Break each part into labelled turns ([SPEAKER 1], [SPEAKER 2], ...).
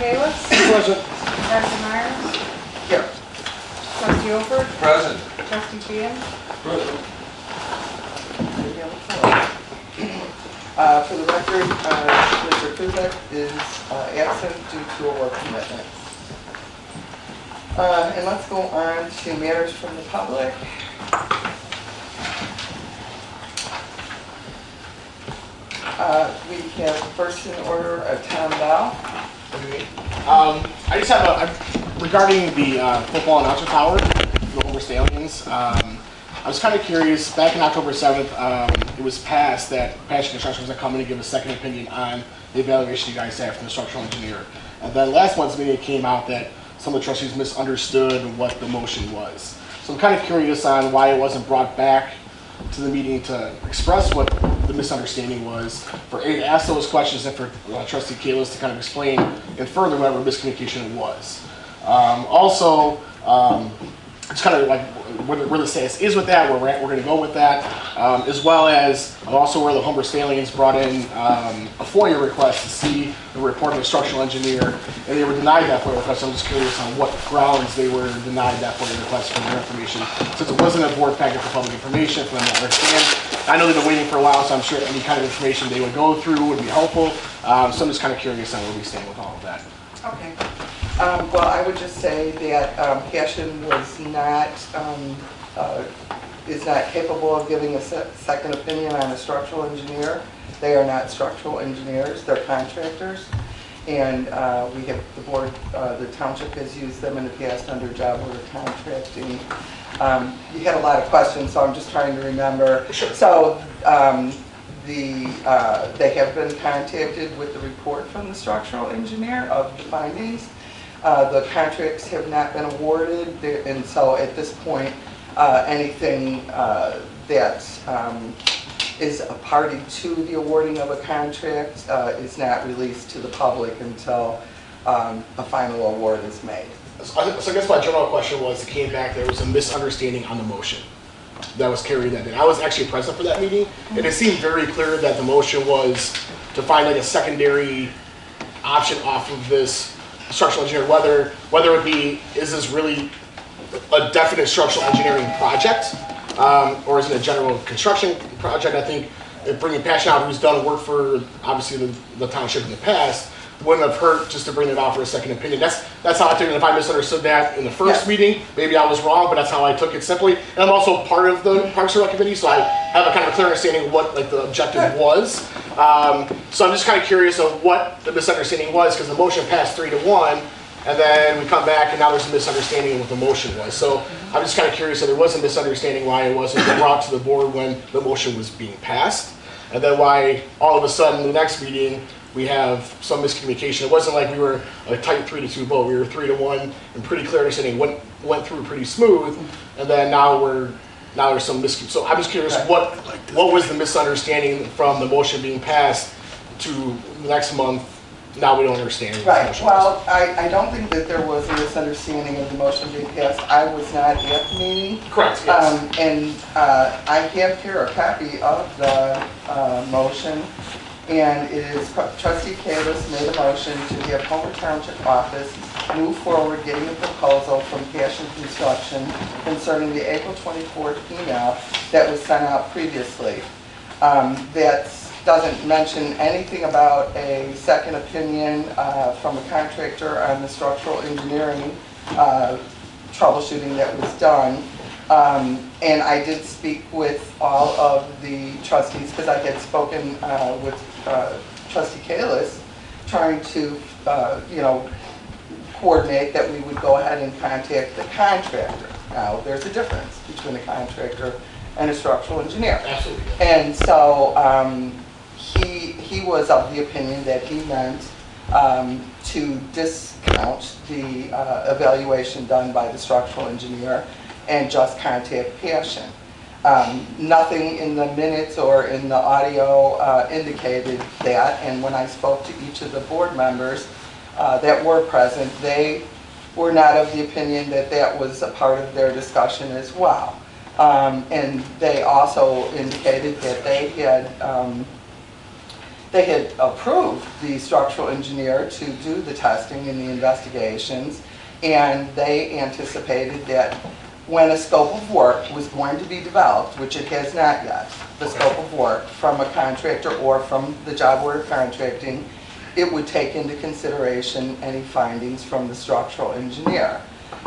[SPEAKER 1] Kalis.
[SPEAKER 2] Present.
[SPEAKER 1] Trustee Myers.
[SPEAKER 2] Here.
[SPEAKER 1] Trustee Olford.
[SPEAKER 3] Present.
[SPEAKER 1] Trustee Sheehan.
[SPEAKER 3] Present.
[SPEAKER 2] For the record, Mr. Kuzak is absent due to a work commitment. And let's go on to matters from the public. We have first in order of Tom Bell.
[SPEAKER 4] I just have regarding the football announcer tower, the Homer Stallions. I was kind of curious. Back in October 7th, it was passed that Passion Construction was going to come in and give a second opinion on the evaluation you guys have from the structural engineer. And then last month's meeting it came out that some of the trustees misunderstood what the motion was. So I'm kind of curious on why it wasn't brought back to the meeting to express what the misunderstanding was, for A, to ask those questions, and for Trustee Kalis to kind of explain and further whatever miscommunication it was. Also, it's kind of like where the status is with that, where we're going to go with that, as well as also where the Homer Stallions brought in a FOIA request to see the report of the structural engineer, and they were denied that FOIA request. I'm just curious on what grounds they were denied that FOIA request for their information, since it wasn't a board packet for public information for them to understand. I know they've been waiting for a while, so I'm sure any kind of information they would go through would be helpful. So I'm just kind of curious on where we stand with all of that.
[SPEAKER 2] Okay. Well, I would just say that Passion was not, is not capable of giving a second opinion on a structural engineer. They are not structural engineers, they're contractors. And we have, the board, the township has used them in the past under job order contracting. You had a lot of questions, so I'm just trying to remember.
[SPEAKER 4] Sure.
[SPEAKER 2] So they have been contacted with the report from the structural engineer of the findings. The contracts have not been awarded, and so at this point, anything that is a party to the awarding of a contract is not released to the public until a final award is made.
[SPEAKER 4] So I guess my general question was, it came back, there was a misunderstanding on the motion that was carried that day. I was actually present for that meeting, and it seemed very clear that the motion was to find like a secondary option off of this structural engineer, whether it be, is this really a definite structural engineering project, or is it a general construction project? I think bringing Passion out, who's done work for obviously the township in the past, wouldn't have hurt just to bring it out for a second opinion. That's how I took it. If I misunderstood that in the first meeting, maybe I was wrong, but that's how I took it simply. And I'm also part of the Parks and Rec Committee, so I have a kind of clear understanding of what like the objective was. So I'm just kind of curious of what the misunderstanding was, because the motion passed 3-1, and then we come back and now there's a misunderstanding of what the motion was. So I'm just kind of curious if there was a misunderstanding why it wasn't brought to the board when the motion was being passed, and then why all of a sudden the next meeting we have some miscommunication. It wasn't like we were a tight 3-2 vote. We were 3-1 and pretty clear understanding went through pretty smooth, and then now there's some miscommunication. So I'm just curious, what was the misunderstanding from the motion being passed to the next month? Now we don't understand.
[SPEAKER 2] Right. Well, I don't think that there was a misunderstanding of the motion being passed. I was not at the meeting.
[SPEAKER 4] Correct. Yes.
[SPEAKER 2] And I have here a copy of the motion. And it is Trustee Kalis made a motion to have Homer Township office move forward getting a proposal from Passion Construction concerning the April 24th email that was sent out previously. That doesn't mention anything about a second opinion from a contractor on the structural engineering troubleshooting that was done. And I did speak with all of the trustees, because I had spoken with Trustee Kalis, trying to, coordinate that we would go ahead and contact the contractor. Now, there's a difference between a contractor and a structural engineer.
[SPEAKER 4] Absolutely.
[SPEAKER 2] And so he was of the opinion that he meant to discount the evaluation done by the structural engineer and just contact Passion. Nothing in the minutes or in the audio indicated that, and when I spoke to each of the board members that were present, they were not of the opinion that that was a part of their discussion as well. And they also indicated that they had they had approved the structural engineer to do the testing and the investigations, and they anticipated that when a scope of work was going to be developed, which it has not yet, the scope of work from a contractor or from the job order contracting, it would take into consideration any findings from the structural engineer.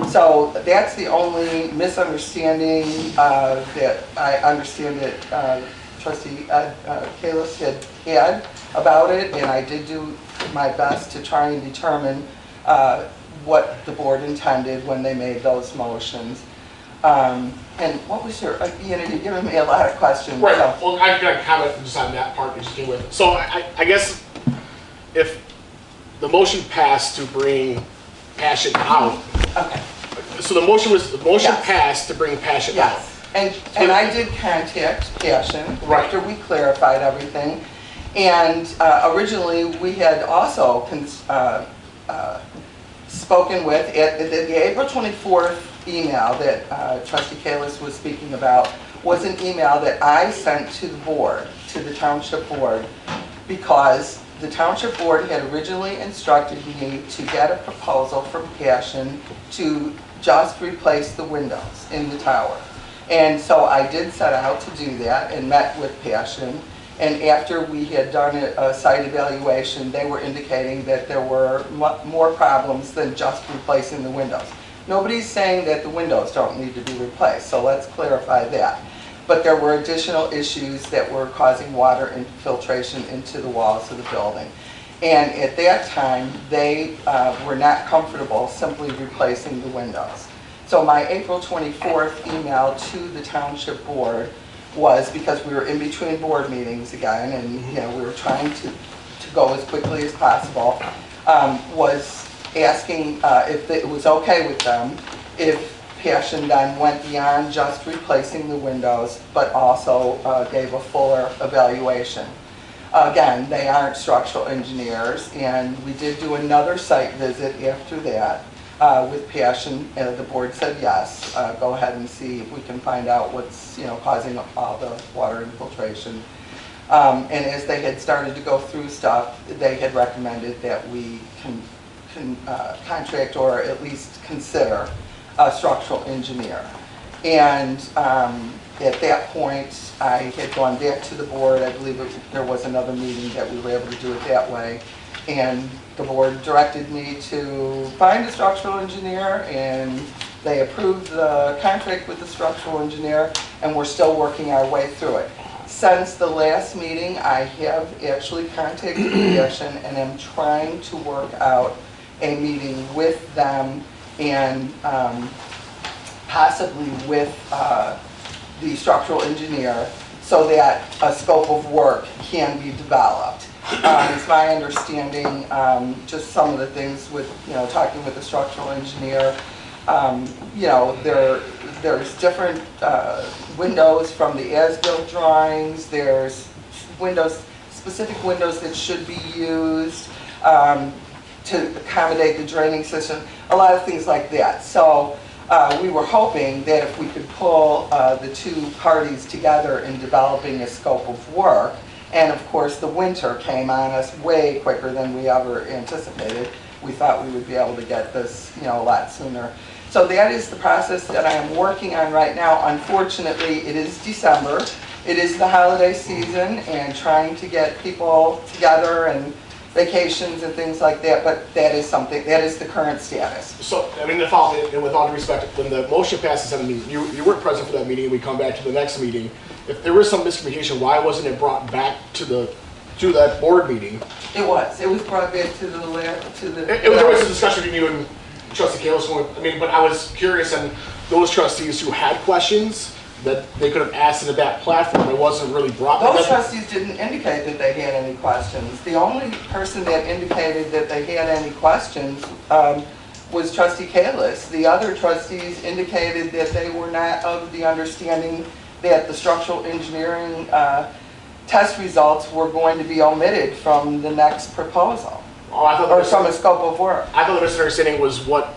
[SPEAKER 2] So that's the only misunderstanding that I understand that Trustee Kalis had about it, and I did do my best to try and determine what the board intended when they made those motions. And what was your, you're giving me a lot of questions.
[SPEAKER 4] Right,
[SPEAKER 2] So.
[SPEAKER 4] well, I can comment just on that part that you came with. So I guess if the motion passed to bring Passion out,
[SPEAKER 2] Okay.
[SPEAKER 4] so the motion
[SPEAKER 2] Yes.
[SPEAKER 4] passed to bring Passion out.
[SPEAKER 2] Yes, and I did contact Passion
[SPEAKER 4] Right.
[SPEAKER 2] after we clarified everything. And originally, we had also spoken with, at the April 24th email that Trustee Kalis was speaking about was an email that I sent to the board, to the Township Board, because the Township Board had originally instructed me to get a proposal from Passion to just replace the windows in the tower. And so I did set out to do that and met with Passion. And after we had done a site evaluation, they were indicating that there were more problems than just replacing the windows. Nobody's saying that the windows don't need to be replaced, so let's clarify that. But there were additional issues that were causing water infiltration into the walls of the building. And at that time, they were not comfortable simply replacing the windows. So my April 24th email to the Township Board was, because we were in between board meetings again, and we were trying to go as quickly as possible, was asking if it was okay with them if Passion then went beyond just replacing the windows, but also gave a fuller evaluation. Again, they aren't structural engineers, and we did do another site visit after that with Passion, and the board said yes, go ahead and see if we can find out what's causing all the water infiltration. And as they had started to go through stuff, they had recommended that we contract or at least consider a structural engineer. And at that point, I had gone back to the board. I believe there was another meeting that we were able to do it that way. And the board directed me to find a structural engineer, and they approved the contract with the structural engineer, and we're still working our way through it. Since the last meeting, I have actually contacted Passion and am trying to work out a meeting with them and possibly with the structural engineer so that a scope of work can be developed. It's my understanding, just some of the things with, talking with the structural engineer, there's different windows from the as-built drawings, there's specific windows that should be used to accommodate the draining system, a lot of things like that. So we were hoping that if we could pull the two parties together in developing a scope of work, and of course the winter came on us way quicker than we ever anticipated. We thought we would be able to get this a lot sooner. So that is the process that I am working on right now. Unfortunately, it is December. It is the holiday season and trying to get people together and vacations and things like that, but that is the current status.
[SPEAKER 4] So, I mean, with all due respect, when the motion passes at a meeting, you weren't present for that meeting, we come back to the next meeting. If there was some miscommunication, why wasn't it brought back to that board meeting?
[SPEAKER 2] It was brought back to the.
[SPEAKER 4] There was a discussion between you and Trustee Kalis. But I was curious, and those trustees who had questions that they could have asked in that platform, it wasn't really brought.
[SPEAKER 2] Those trustees didn't indicate that they had any questions. The only person that indicated that they had any questions was Trustee Kalis. The other trustees indicated that they were not of the understanding that the structural engineering test results were going to be omitted from the next proposal, or from a scope of work.
[SPEAKER 4] I thought the misunderstanding was what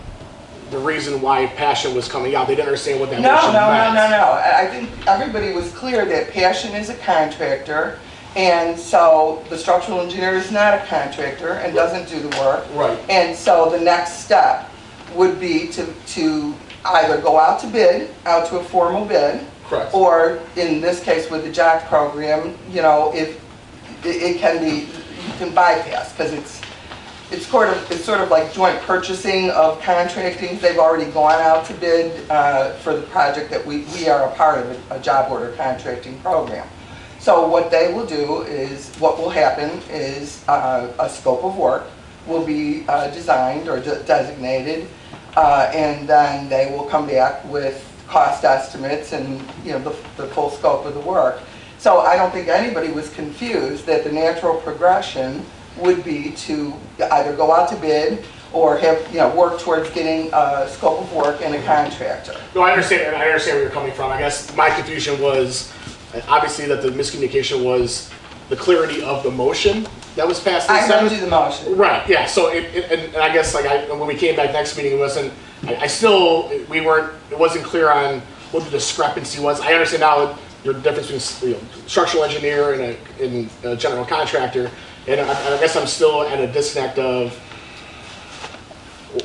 [SPEAKER 4] the reason why Passion was coming out. They didn't understand what that
[SPEAKER 2] No.
[SPEAKER 4] motion meant.
[SPEAKER 2] I think everybody was clear that Passion is a contractor, And so the structural engineer is not a contractor and doesn't do the work.
[SPEAKER 4] Right.
[SPEAKER 2] And so the next step would be to either go out to bid, out to a formal bid.
[SPEAKER 4] Correct.
[SPEAKER 2] Or in this case with the JAC program, you know, if it can be, you can bypass, because it's sort of like joint purchasing of contracting. They've already gone out to bid for the project that we are a part of, a job order contracting program. So what they will do is, what will happen is a scope of work will be designed or designated, and then they will come back with cost estimates and, you know, the full scope of the work. So I don't think anybody was confused that the natural progression would be to either go out to bid or have, you know, work towards getting a scope of work and a contractor.
[SPEAKER 4] No, I understand, and I understand where you're coming from. I guess my confusion was, obviously, that the miscommunication was the clarity of the motion that was passed.
[SPEAKER 2] I heard you the motion.
[SPEAKER 4] Right, yeah, so, and I guess, like, when we came back next meeting, it wasn't, it wasn't clear on what the discrepancy was. I understand now the difference between, you know, structural engineer and a general contractor, and I guess I'm still at a disconnect of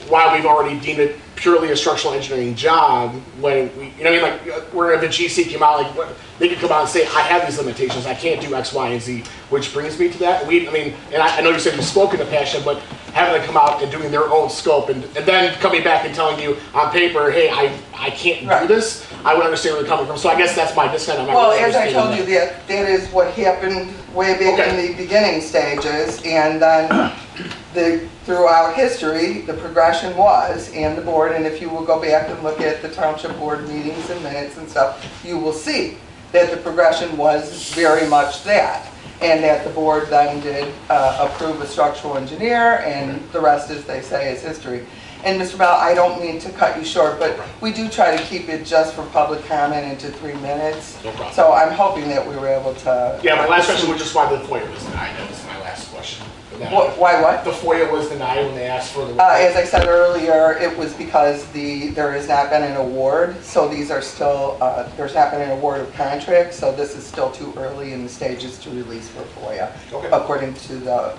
[SPEAKER 4] why we've already deemed it purely a structural engineering job when we, you know what I mean, like, where the GC came out, like, they could come out and say, I have these limitations, I can't do X, Y, and Z, which brings me to that. I know you said you've spoken to Passion, but having them come out and doing their own scope and then coming back and telling you on paper, hey, I can't do this, I would understand where you're coming from. So I guess that's my disconnect.
[SPEAKER 2] Well, as I told you, that is what happened way back in the beginning stages, and then throughout history, the progression was, and the board, and if you will go back and look at the township board meetings and minutes and stuff, you will see that the progression was very much that, and that the board then did approve a structural engineer, and the rest, as they say, is history. And Mr. Bell, I don't mean to cut you short, but we do try to keep it just for public comment into 3 minutes.
[SPEAKER 4] No problem.
[SPEAKER 2] So I'm hoping that we were able to...
[SPEAKER 4] Yeah, my last question was just why the FOIA was denied. That was my last question.
[SPEAKER 2] Why what?
[SPEAKER 4] The FOIA was denied when they asked for the...
[SPEAKER 2] As I said earlier, it was because there has not been an award, so these are still, there's not been an award of contracts, so this is still too early in the stages to release for FOIA, according to the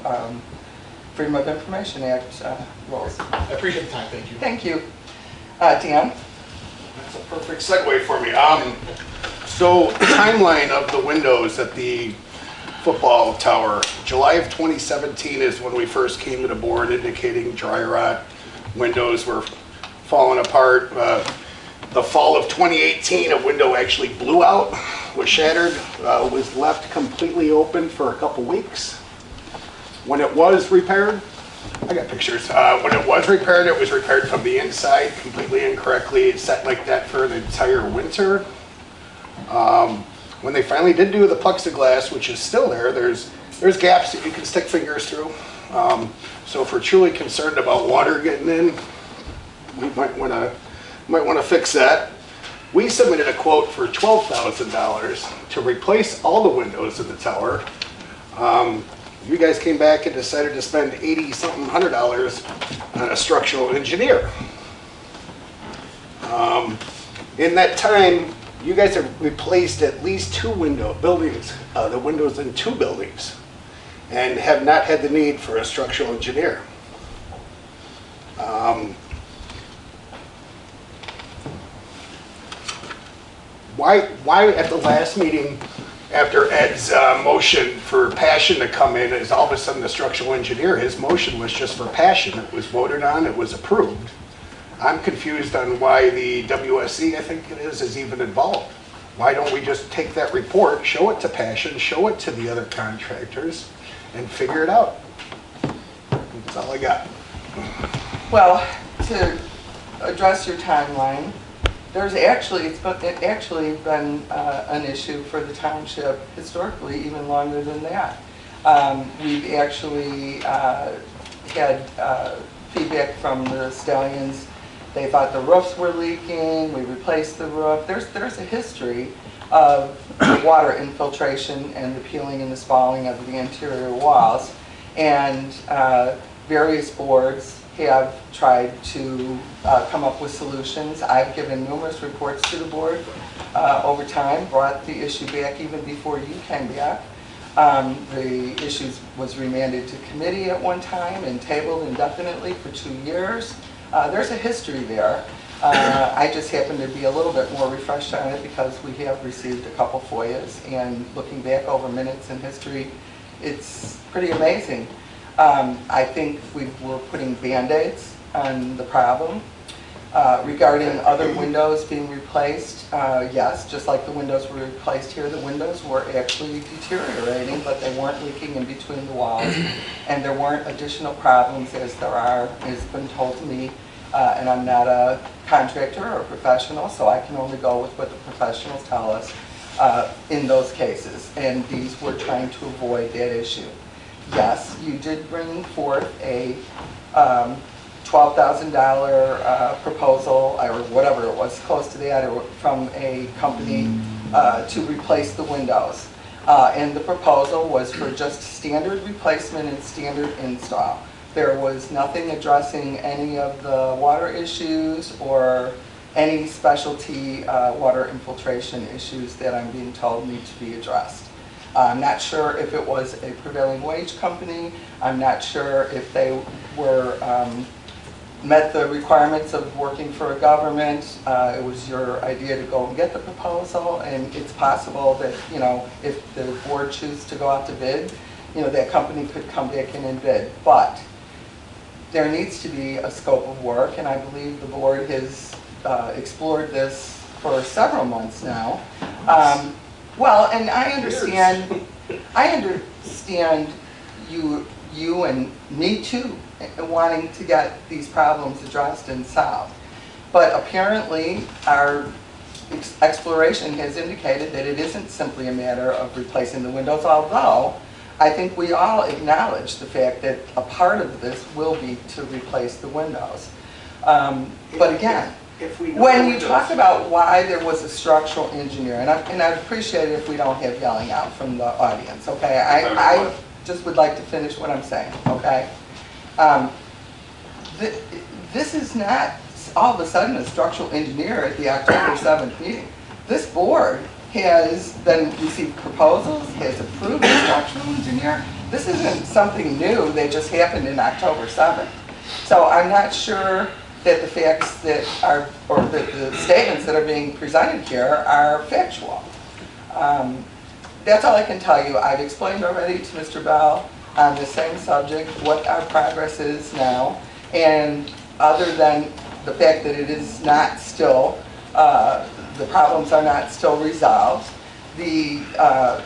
[SPEAKER 2] Freedom of Information Act rules.
[SPEAKER 4] I appreciate the time, thank you.
[SPEAKER 2] Thank you. Dan?
[SPEAKER 3] That's a perfect segue for me. So, timeline of the windows at the football tower. July of 2017 is when we first came to the board indicating dry rot. Windows were falling apart. The fall of 2018, a window actually blew out, was shattered, was left completely open for a couple weeks. When it was repaired, I got pictures. When it was repaired from the inside completely incorrectly. It sat like that for the entire winter. When they finally did do the plexiglass, which is still there, there's gaps that you can stick fingers through. So if we're truly concerned about water getting in, we might want to fix that. We submitted a quote for $12,000 to replace all the windows in the tower. You guys came back and decided to spend $80-something hundred on a structural engineer. In that time, you guys have replaced at least 2 buildings, the windows in 2 buildings, and have not had the need for a structural engineer. Why at the last meeting, after Ed's motion for Passion to come in, is all of a sudden the structural engineer, his motion was just for Passion. It was voted on, it was approved. I'm confused on why the WSC, I think it is even involved. Why don't we just take that report, show it to Passion, show it to the other contractors, and figure it out? That's all I got.
[SPEAKER 2] Well, to address your timeline, it's actually been an issue for the township historically, even longer than that. We've actually had feedback from the Stallions. They thought the roofs were leaking, we replaced the roof. There's a history of water infiltration and the peeling and the spalling of the interior walls. And various boards have tried to come up with solutions. I've given numerous reports to the board over time, brought the issue back even before you came back. The issue was remanded to committee at one time and tabled indefinitely for 2 years. There's a history there. I just happen to be a little bit more refreshed on it because we have received a couple FOIAs, and looking back over minutes in history, it's pretty amazing. I think we were putting Band-Aids on the problem. Regarding other windows being replaced, yes, just like the windows were replaced here, the windows were actually deteriorating, but they weren't leaking in between the walls, and there weren't additional problems as there are, has been told to me, and I'm not a contractor or a professional, so I can only go with what the professionals tell us in those cases, and these were trying to avoid that issue. Yes, you did bring forth a $12,000 proposal, or whatever it was, close to that, or from a company to replace the windows. And the proposal was for just standard replacement and standard install. There was nothing addressing any of the water issues or any specialty water infiltration issues that I'm being told need to be addressed. I'm not sure if it was a prevailing wage company. I'm not sure if they were met the requirements of working for a government. It was your idea to go and get the proposal, and it's possible that, you know, if the board chooses to go out to bid, you know, that company could come back in and bid. But there needs to be a scope of work, and I believe the board has explored this for several months now. Well, and I understand you and me too, wanting to get these problems addressed and solved. But apparently our exploration has indicated that it isn't simply a matter of replacing the windows, although I think we all acknowledge the fact that a part of this will be to replace the windows. But again, when you talk about why there was a structural engineer, and I'd appreciate it if we don't have yelling out from the audience, okay? I just would like to finish what I'm saying, okay? This is not all of a sudden a structural engineer at the October 7th meeting. This board has then received proposals, has approved a structural engineer. This isn't something new that just happened in October 7th. So I'm not sure that the facts that are, or the statements that are being presented here are factual. That's all I can tell you. I've explained already to Mr. Bell on the same subject what our progress is now, and other than the fact that it is not still, the problems are not still resolved, the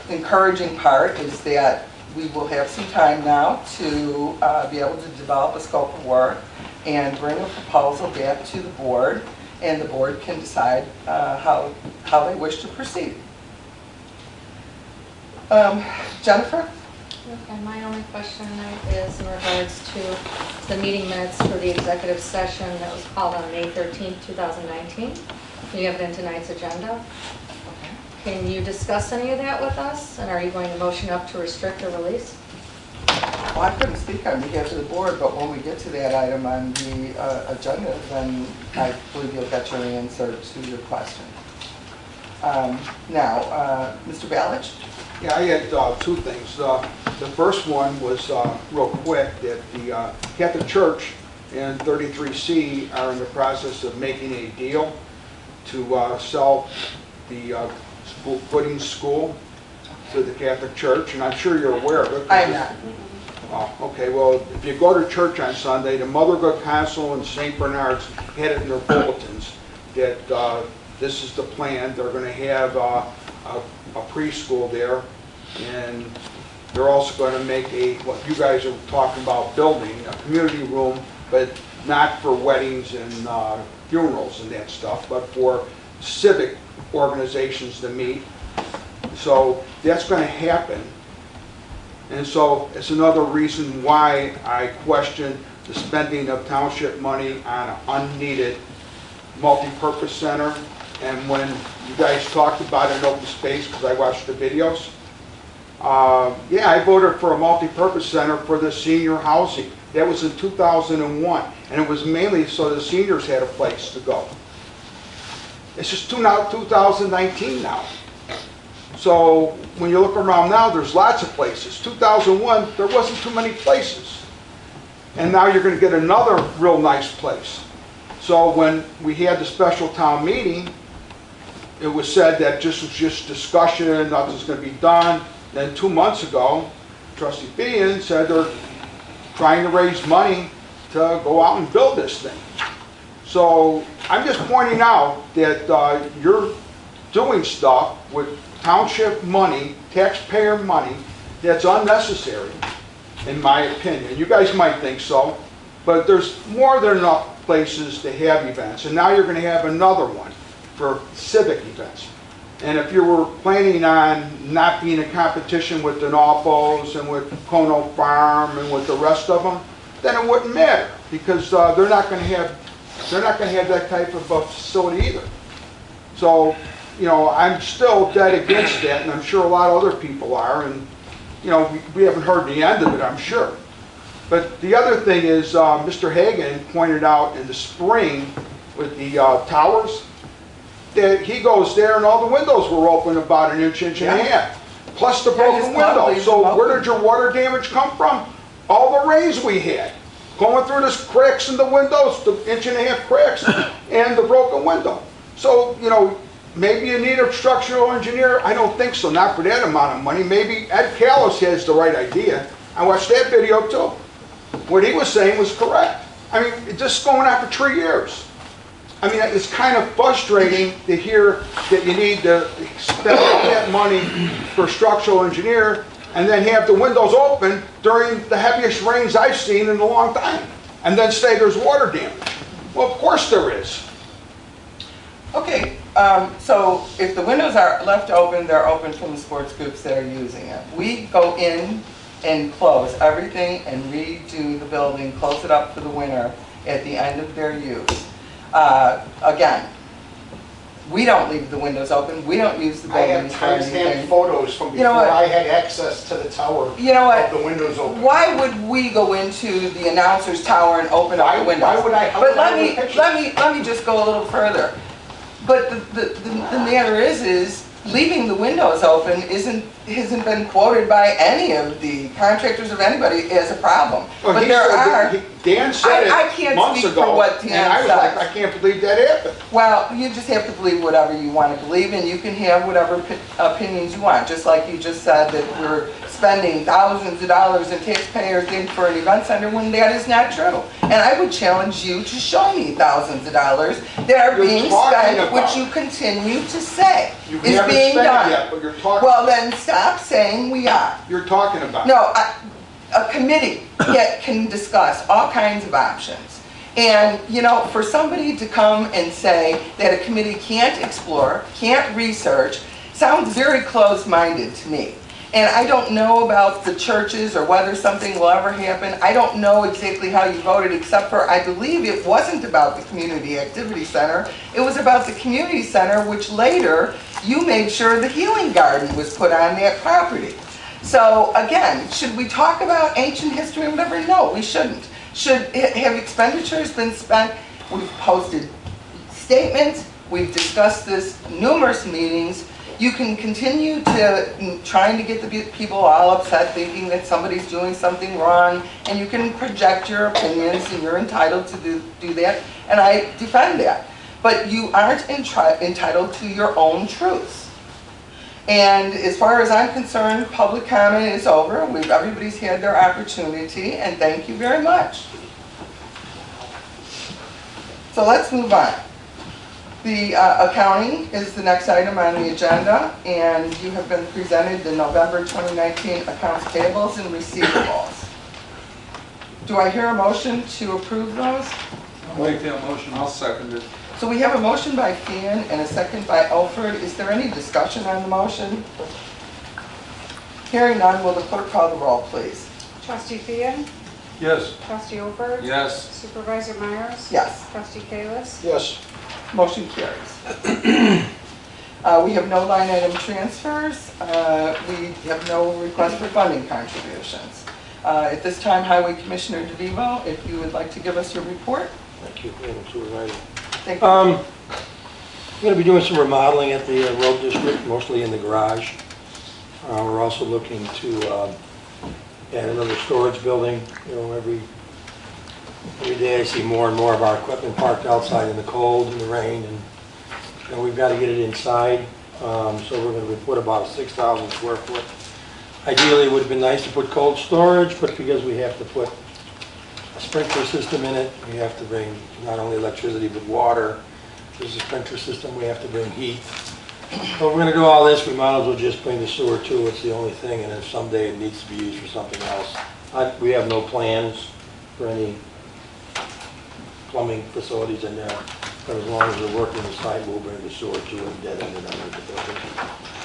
[SPEAKER 2] encouraging part is that we will have some time now to be able to develop a scope of work and bring a proposal back to the board, and the board can decide how they wish to proceed. Jennifer?
[SPEAKER 5] Okay, my only question tonight is in regards to the meeting minutes for the executive session that was called on May 13th, 2019. You have it in tonight's agenda. Can you discuss any of that with us? And are you going to motion up to restrict or release?
[SPEAKER 2] Well, I couldn't speak on behalf of the board, but when we get to that item on the agenda, then I believe you'll get your answer to your question. Now, Mr. Balich?
[SPEAKER 6] Yeah, I had two things. The first one was real quick, that the Catholic Church and 33C are in the process of making a deal to sell the footing school to the Catholic Church, and I'm sure you're aware of it.
[SPEAKER 2] I am not.
[SPEAKER 6] Oh, okay, well, if you go to church on Sunday, the Motherhood Council and St. Bernard's had it in their bulletins that this is the plan. They're going to have a preschool there, and they're also going to make what you guys are talking about building, a community room, but not for weddings and funerals and that stuff, but for civic organizations to meet. So that's going to happen. And so it's another reason why I question the spending of township money on an unneeded multi-purpose center. And when you guys talked about an open space, because I watched the videos, yeah, I voted for a multi-purpose center for the senior housing. That was in 2001, and it was mainly so the seniors had a place to go. It's just now 2019 now. So when you look around now, there's lots of places. 2001, there wasn't too many places. And now you're gonna get another real nice place. So when we had the special town meeting, it was said that this was just discussion, nothing's gonna be done. Then 2 months ago, Trustee Fian said they're trying to raise money to go out and build this thing. So I'm just pointing out that you're doing stuff with township money, taxpayer money, that's unnecessary, in my opinion. You guys might think so, but there's more than enough places to have events. And now you're going to have another one for civic events. And if you were planning on not being in competition with Denolfo's and with Kono Farm and with the rest of them, then it wouldn't matter, because they're not going to have that type of facility either. So, you know, I'm still dead against that, and I'm sure a lot of other people are, and, you know, we haven't heard the end of it, I'm sure. But the other thing is, Mr. Hagan pointed out in the spring with the towers, that he goes there and all the windows were open about an inch and a half, plus the broken windows. So where did your water damage come from? All the rains we had, going through the cracks in the windows, the inch and a half cracks, and the broken window. So, you know, maybe you need a structural engineer. I don't think so, not for that amount of money. Maybe Ed Callis has the right idea. I watched that video too. What he was saying was correct. I mean, just going on for 3 years. I mean, it's kind of frustrating to hear that you need to spend all that money for a structural engineer and then have the windows open during the heaviest rains I've seen in a long time, and then say there's water damage. Well, of course there is.
[SPEAKER 2] Okay, so if the windows are left open, they're open from the sports groups that are using it. We go in and close everything and redo the building, close it up for the winter at the end of their use. Again, we don't leave the windows open. We don't use the
[SPEAKER 4] I have
[SPEAKER 2] buildings for anything.
[SPEAKER 4] timestamp photos from before
[SPEAKER 2] You know what?
[SPEAKER 4] I had access to the tower
[SPEAKER 2] You know what?
[SPEAKER 4] of the windows open.
[SPEAKER 2] Why would we go into the announcer's tower and open up the windows?
[SPEAKER 4] Why would I?
[SPEAKER 2] But let me just go a little further. But the matter is leaving the windows open hasn't been quoted by any of the contractors of anybody as a problem.
[SPEAKER 6] Well,
[SPEAKER 2] but
[SPEAKER 6] he
[SPEAKER 2] there
[SPEAKER 6] said
[SPEAKER 2] are.
[SPEAKER 6] Dan said
[SPEAKER 2] I
[SPEAKER 6] it
[SPEAKER 2] can't
[SPEAKER 6] months
[SPEAKER 2] speak
[SPEAKER 6] ago,
[SPEAKER 2] for what Dan
[SPEAKER 6] and I was
[SPEAKER 2] said.
[SPEAKER 6] like, I can't believe that happened.
[SPEAKER 2] Well, you just have to believe whatever you want to believe, and you can have whatever opinions you want. Just like you just said that we're spending thousands of dollars in taxpayers in for an event center when that is not true. And I would challenge you to show me thousands of dollars that are being spent, which you continue to say
[SPEAKER 6] You
[SPEAKER 2] is
[SPEAKER 6] haven't
[SPEAKER 2] being
[SPEAKER 6] spent it
[SPEAKER 2] done.
[SPEAKER 6] yet, but you're talking.
[SPEAKER 2] Well, then stop saying we are.
[SPEAKER 6] You're talking about.
[SPEAKER 2] No, a committee can discuss all kinds of options. And, you know, for somebody to come and say that a committee can't explore, can't research, sounds very closed-minded to me. And I don't know about the churches or whether something will ever happen. I don't know exactly how you voted, except for I believe it wasn't about the Community Activity Center. It was about the community center, which later you made sure the healing garden was put on that property. So again, should we talk about ancient history or whatever? No, we shouldn't. Have expenditures been spent? We've posted statements. We've discussed this numerous meetings. You can continue to trying to get the people all upset thinking that somebody's doing something wrong, and you can project your opinions, and you're entitled to do that, and I defend that. But you aren't entitled to your own truths. And as far as I'm concerned, public comment is over. Everybody's had their opportunity, and thank you very much. So let's move on. The accounting is the next item on the agenda, and you have been presented the November 2019 accounts payables and receivables. Do I hear a motion to approve those?
[SPEAKER 7] I'll make that motion, I'll second it.
[SPEAKER 2] So we have a motion by Fian and a second by Alford. Is there any discussion on the motion? Hearing none, will the clerk call the roll, please?
[SPEAKER 1] Trustee Fian,
[SPEAKER 7] Yes.
[SPEAKER 1] Trustee Alford,
[SPEAKER 7] Yes.
[SPEAKER 1] Supervisor Myers,
[SPEAKER 2] Yes.
[SPEAKER 1] Trustee Kalis,
[SPEAKER 4] Yes.
[SPEAKER 2] Motion carries. We have no line item transfers. We have no request for funding contributions. At this time, Highway Commissioner DeVivo, if you would like to give us your report.
[SPEAKER 8] Thank you, Madam Supervisor.
[SPEAKER 2] Thank you.
[SPEAKER 8] I'm going to be doing some remodeling at the road district, mostly in the garage. We're also looking to add another storage building. You know, every day I see more and more of our equipment parked outside in the cold and the rain, and you know, we've got to get it inside. So we're going to put about a 6,000 square foot. Ideally, it would have been nice to put cold storage, but because we have to put a sprinkler system in it, we have to bring not only electricity but water. There's a sprinkler system, we have to bring heat. So if we're going to do all this, we might as well just bring the sewer too. It's the only thing, and if someday it needs to be used for something else. We have no plans for any plumbing facilities in there, but as long as we're working the site, we'll bring the sewer to it, dead end it under the building.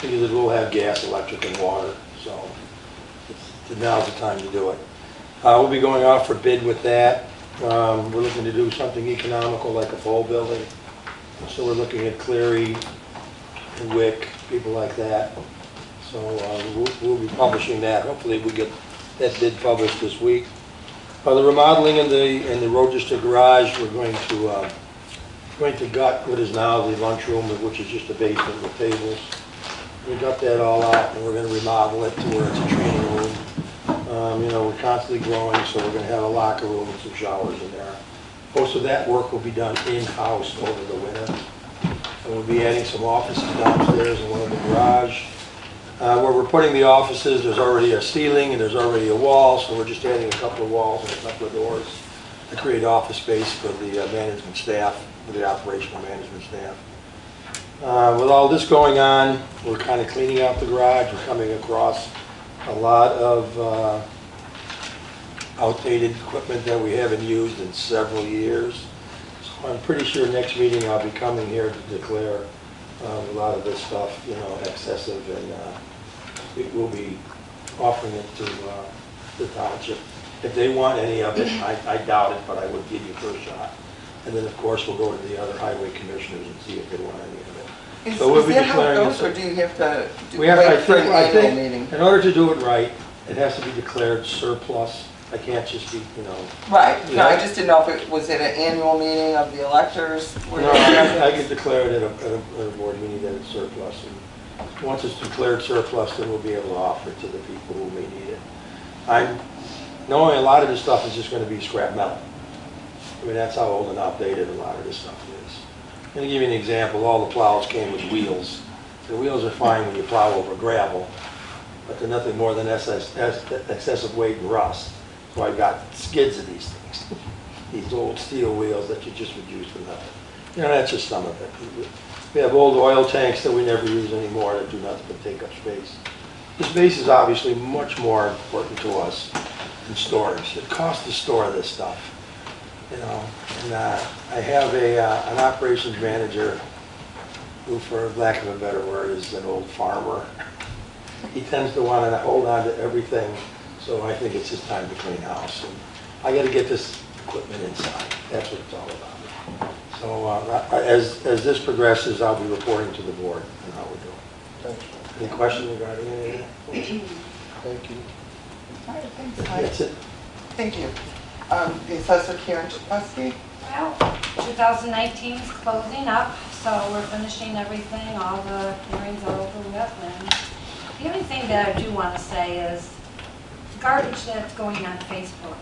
[SPEAKER 8] Because it will have gas, electric, and water, so now's the time to do it. We'll be going off for bid with that. We're looking to do something economical like a full building. So we're looking at Cleary and Wick, people like that. So we'll be publishing that. Hopefully we get that bid published this week. The remodeling in the Rochester garage, we're going to gut what is now the lunchroom, which is just a basement with tables. We gut that all out, and we're going to remodel it to where it's a training room. You know, we're constantly growing, so we're going to have a locker room and some showers in there. Most of that work will be done in-house over the winter. And we'll be adding some offices downstairs and one in the garage. Where we're putting the offices, there's already a ceiling and there's already a wall, so we're just adding a couple of walls and a couple of doors to create office space for the management staff, for the operational management staff. With all this going on, we're kind of cleaning out the garage. We're coming across a lot of outdated equipment that we haven't used in several years. So I'm pretty sure next meeting I'll be coming here to declare a lot of this stuff, you know, excessive, and we'll be offering it to the township. If they want any of it, I doubt it, but I would give you first shot. And then, of course, we'll go to the other highway commissioners and see if they want any of it. So we'll be
[SPEAKER 2] that how it
[SPEAKER 8] declaring
[SPEAKER 2] goes,
[SPEAKER 8] this.
[SPEAKER 2] or do you have to
[SPEAKER 8] I
[SPEAKER 2] wait for an annual
[SPEAKER 8] think,
[SPEAKER 2] meeting?
[SPEAKER 8] in order to do it right, it has to be declared surplus. I can't just be, you know.
[SPEAKER 2] Right, no,
[SPEAKER 8] Yeah.
[SPEAKER 2] I just didn't know if it was at an annual meeting of the electors?
[SPEAKER 8] No, I could declare it at a board meeting that it's surplus. And once it's declared surplus, then we'll be able to offer it to the people who may need it. I'm knowing a lot of this stuff is just going to be scrap metal. I mean, that's how old and outdated a lot of this stuff is. I'm going to give you an example. All the plows came with wheels. The wheels are fine when you plow over gravel, but they're nothing more than excessive weight and rust. So I've got skids of these things, these old steel wheels that you just would use for nothing. You know, that's just some of it. We have old oil tanks that we never use anymore that do nothing but take up space. The space is obviously much more important to us than storage. It costs to store this stuff, you know. And I have an operations manager who, for lack of a better word, is an old farmer. He tends to want to hold on to everything. So I think it's just time to clean house. And I got to get this equipment inside. That's what it's all about. So as this progresses, I'll be reporting to the board on how we're doing. Any questions regarding anything?
[SPEAKER 2] Thank you. All right, thanks.
[SPEAKER 8] That's it.
[SPEAKER 2] Thank you. The assessor Karen Chapusky.
[SPEAKER 9] Well, 2019 is closing up, so we're finishing everything. All the hearings are over with. And the only thing that I do want to say is garbage that's going on Facebook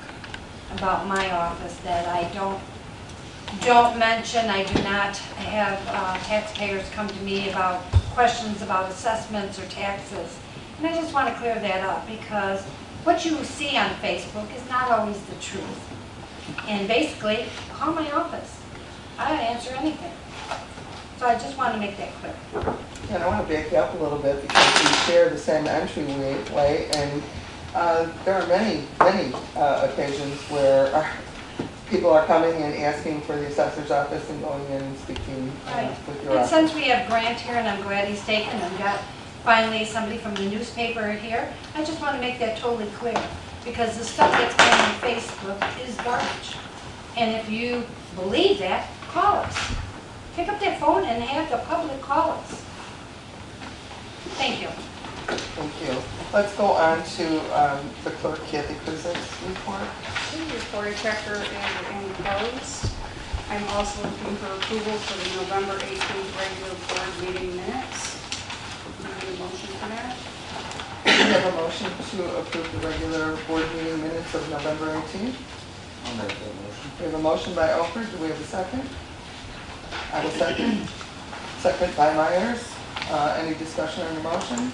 [SPEAKER 9] about my office that I don't mention. I do not have taxpayers come to me about questions about assessments or taxes. And I just want to clear that up because what you see on Facebook is not always the truth. And basically, call my office. I answer anything. So I just want to make that clear.
[SPEAKER 2] And I want to back you up a little bit because we share the same entryway, and there are many occasions where people are coming and asking for the assessor's office and going in and speaking with your
[SPEAKER 9] And
[SPEAKER 2] office.
[SPEAKER 9] since we have Grant here, and I'm glad he's taken, and got finally somebody from the newspaper here, I just want to make that totally clear. Because the stuff that's going on Facebook is garbage. And if you believe that, call us. Pick up that phone and have the public call us. Thank you.
[SPEAKER 2] Thank you. Let's go on to the clerk, Kathy Kuzik's report.
[SPEAKER 1] Report checker and closed. I'm also looking for approval for the November 18th regular board meeting minutes. Need a motion for that?
[SPEAKER 2] have a motion to approve the regular board meeting minutes of November 18th?
[SPEAKER 7] I'll make that motion.
[SPEAKER 2] We have a motion by Oker. Do we have a second? I will second. Second by Myers. Any discussion on the motion?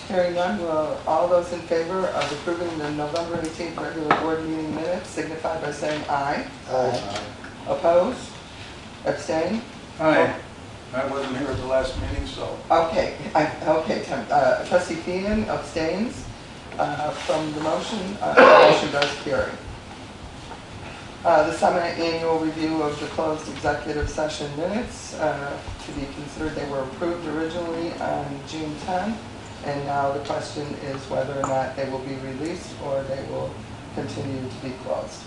[SPEAKER 2] Hearing none, will all those in favor of approving the November 18th regular board meeting minutes signify by saying aye.
[SPEAKER 8] Aye.
[SPEAKER 2] Opposed? Abstain?
[SPEAKER 7] Aye. I wasn't here at the last meeting, so.
[SPEAKER 2] Okay, trustee Feenan abstains from the motion. The motion does carry. The semi-annual review of the closed executive session minutes to be considered. They were approved originally on June 10th, and now the question is whether or not they will be released or they will continue to be closed.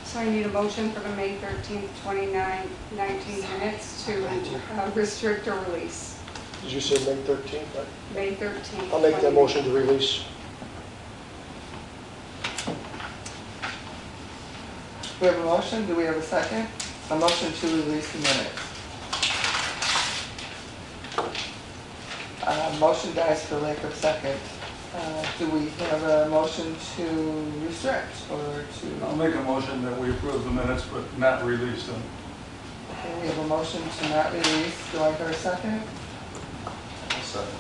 [SPEAKER 1] So I need a motion for the May 13th, 2019 minutes to restrict or release.
[SPEAKER 4] Did you say May 13th?
[SPEAKER 1] May 13th.
[SPEAKER 4] I'll make that motion to release.
[SPEAKER 2] We have a motion. Do we have a second? A motion to release the minutes. Motion dies for lack of second. Do we have a motion to restrict or to?
[SPEAKER 7] I'll make a motion that we approve the minutes but not release them.
[SPEAKER 2] Okay, we have a motion to not release. Do I hear a second?
[SPEAKER 7] I'll second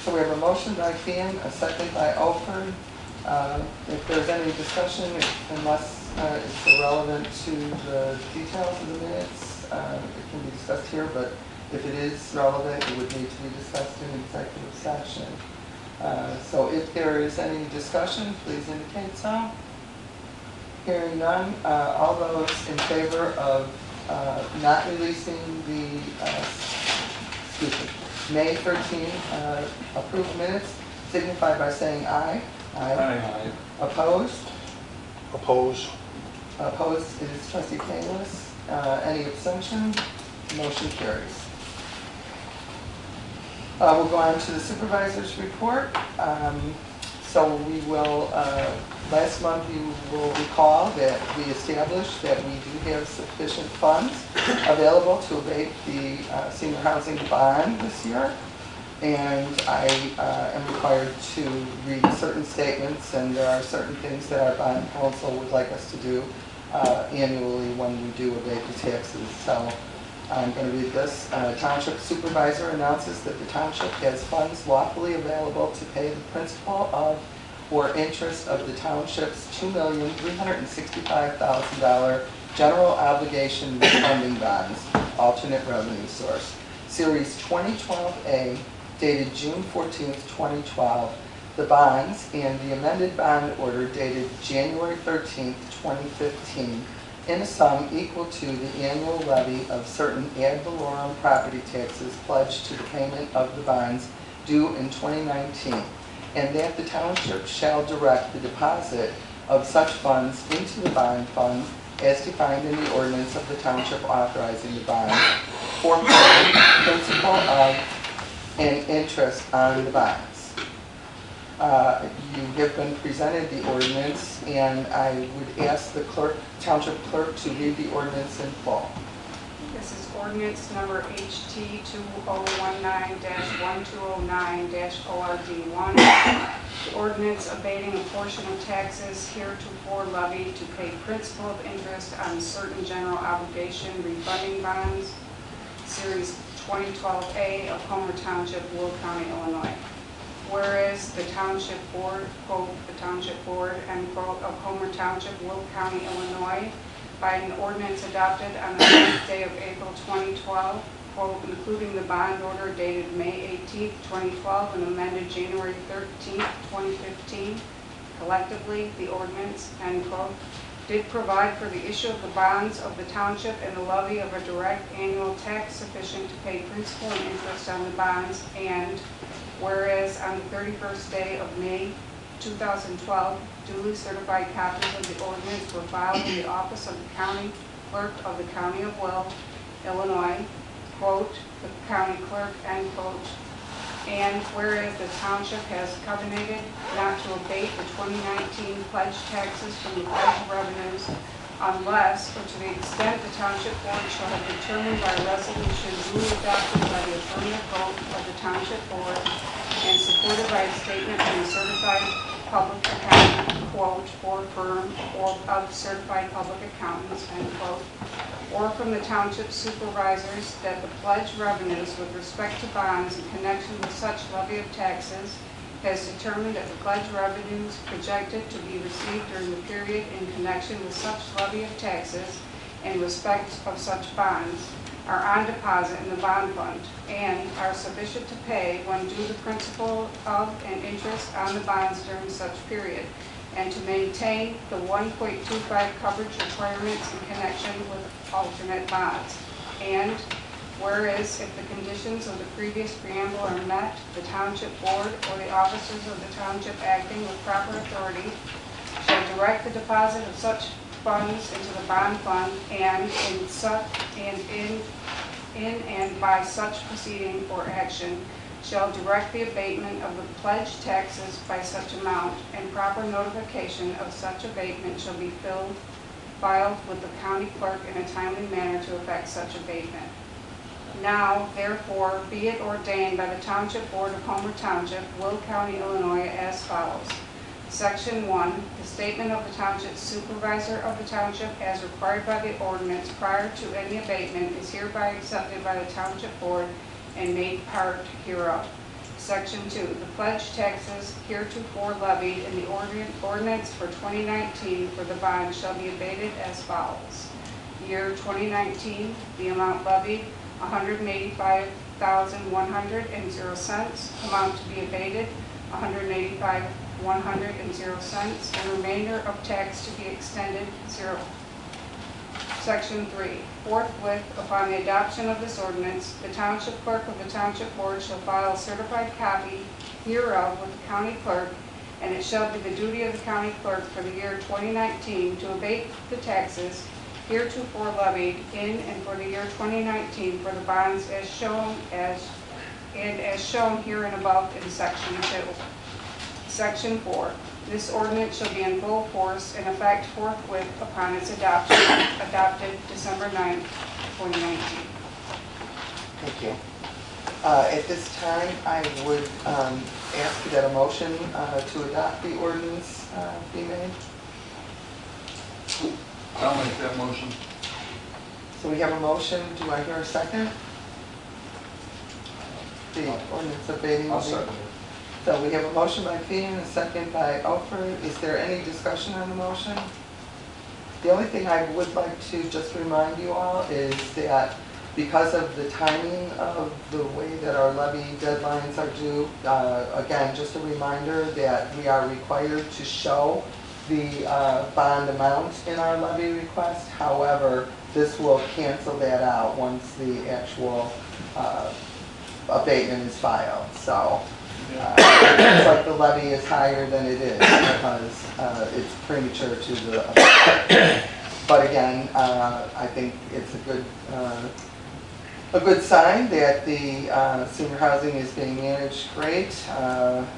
[SPEAKER 2] So we have a motion by Fian, a second by Ofer. If there's any discussion, unless it's irrelevant to the details of the minutes, it can be discussed here, but if it is relevant, it would need to be discussed in executive session. So if there is any discussion, please indicate so. Hearing none, all those in favor of not releasing the May 13 approved minutes signify by saying aye.
[SPEAKER 7] Aye.
[SPEAKER 2] Opposed?
[SPEAKER 4] Oppose.
[SPEAKER 2] Opposed is trustee Painless. Any abstention? Motion carries. We'll go on to the supervisor's report. So we will, last month you will recall that we established that we do have sufficient funds available to abate the senior housing bond this year. And I am required to read certain statements, and there are certain things that our bond counsel would like us to do annually when we do abate the taxes. So I'm going to read this. Township supervisor announces that the township has funds lawfully available to pay the principal of or interest of the township's $2,365,000 general obligation refunding bonds, alternate revenue source, Series 2012A, dated June 14th, 2012. The bonds and the amended bond order dated January 13th, 2015, in a sum equal to the annual levy of certain ad valorem property taxes pledged to the payment of the bonds due in 2019, and that the township shall direct the deposit of such funds into the bond fund as defined in the ordinance of the township authorizing the bond for paying principal of and interest on the bonds. You have been presented the ordinance, and I would ask the township clerk to read the ordinance in full.
[SPEAKER 1] This is ordinance number HT 2019-1209-ORD1. The ordinance abating a portion of taxes heretofore levied to pay principal of interest on certain general obligation refunding bonds, Series 2012A of Homer Township, Will County, Illinois. Whereas the Township Board, quote, the Township Board, end quote, of Homer Township, Will County, Illinois, by an ordinance adopted on the 9th day of April 2012, quote, including the bond order dated May 18th, 2012, and amended January 13th, 2015, collectively, the ordinance, end quote, did provide for the issue of the bonds of the township and the levy of a direct annual tax sufficient to pay principal and interest on the bonds, and whereas on the 31st day of May 2012, duly certified copies of the ordinance were filed in the office of the county clerk of the county of Will, Illinois, quote, the county clerk, end quote, and whereas the township has covenanted not to abate the 2019 pledged taxes from the pledged revenues unless or to the extent the township board shall have determined by resolution duly adopted by the affirmative vote of the township board supported by a statement from a certified public accountant, quote, or firm or of certified public accountants, end quote, or from the township supervisors that the pledge revenues with respect to bonds in connection with such levy of taxes has determined that the pledge revenues projected to be received during the period in connection with such levy of taxes in respect of such bonds are on deposit in the bond fund and are sufficient to pay when due the principal of and interest on the bonds during such period, and to maintain the 1.25 coverage requirements in connection with alternate bonds. And whereas if the conditions of the previous preamble are met, the township board or the officers of the township acting with proper authority shall direct the deposit of such funds into the bond fund and and by such proceeding or action shall direct the abatement of the pledged taxes by such amount, and proper notification of such abatement shall be filed with the county clerk in a timely manner to effect such abatement. Now, therefore, be it ordained by the Township Board of Homer Township, Will County, Illinois, as follows. Section 1, the statement of the Township Supervisor of the Township as required by the ordinance prior to any abatement is hereby accepted by the Township Board and made part hereof. Section 2, the pledged taxes heretofore levied in the ordinance for 2019 for the bond shall be abated as follows. Year 2019, the amount levied, $185,100.00, amount to be abated, $185,100.00, and remainder of tax to be extended, 0. Section 3, forthwith upon the adoption of this ordinance, the township clerk of the township board shall file a certified copy hereof with the county clerk, and it shall be the duty of the county clerk for the year 2019 to abate the taxes heretofore levied in and for the year 2019 for the bonds as shown here and above in Section 2. Section 4. This ordinance shall be in full force and effect forthwith upon its adoption, adopted December 9, 2019.
[SPEAKER 2] Thank you. At this time, I would ask that a motion to adopt the ordinance be made.
[SPEAKER 7] I'll make that motion.
[SPEAKER 2] So we have a motion. Do I hear a second? The ordinance abating.
[SPEAKER 7] I'll second it.
[SPEAKER 2] So we have a motion by Fee and a second by Alford. Is there any discussion on the motion? The only thing I would like to just remind you all is that because of the timing of the way that our levy deadlines are due, again, just a reminder that we are required to show the bond amount in our levy request. However, this will cancel that out once the actual abatement is filed. So it's like the levy is higher than it is because it's premature to the abatement. But again, I think it's a good sign that the senior housing is being managed great.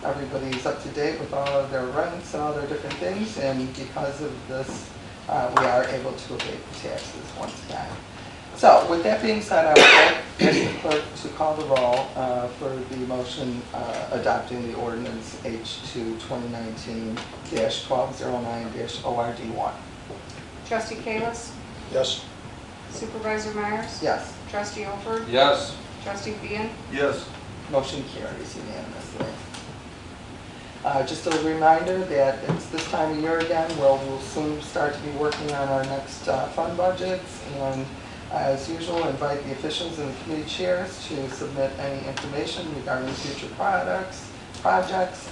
[SPEAKER 2] Everybody's up to date with all of their rents and all their different things, and because of this, we are able to abate the taxes once again. So with that being said, I would like the clerk to call the roll for the motion adopting the ordinance H2 2019-1209-ORD1.
[SPEAKER 1] Trustee Kalis?
[SPEAKER 4] Yes.
[SPEAKER 1] Supervisor Myers?
[SPEAKER 2] Yes.
[SPEAKER 1] Trustee Alford?
[SPEAKER 7] Yes.
[SPEAKER 1] Trustee Vian?
[SPEAKER 7] Yes.
[SPEAKER 2] Motion carries unanimously. Just a reminder that it's this time of year again where we'll soon start to be working on our next fund budgets, and as usual, invite the officials and the committee chairs to submit any information regarding future projects,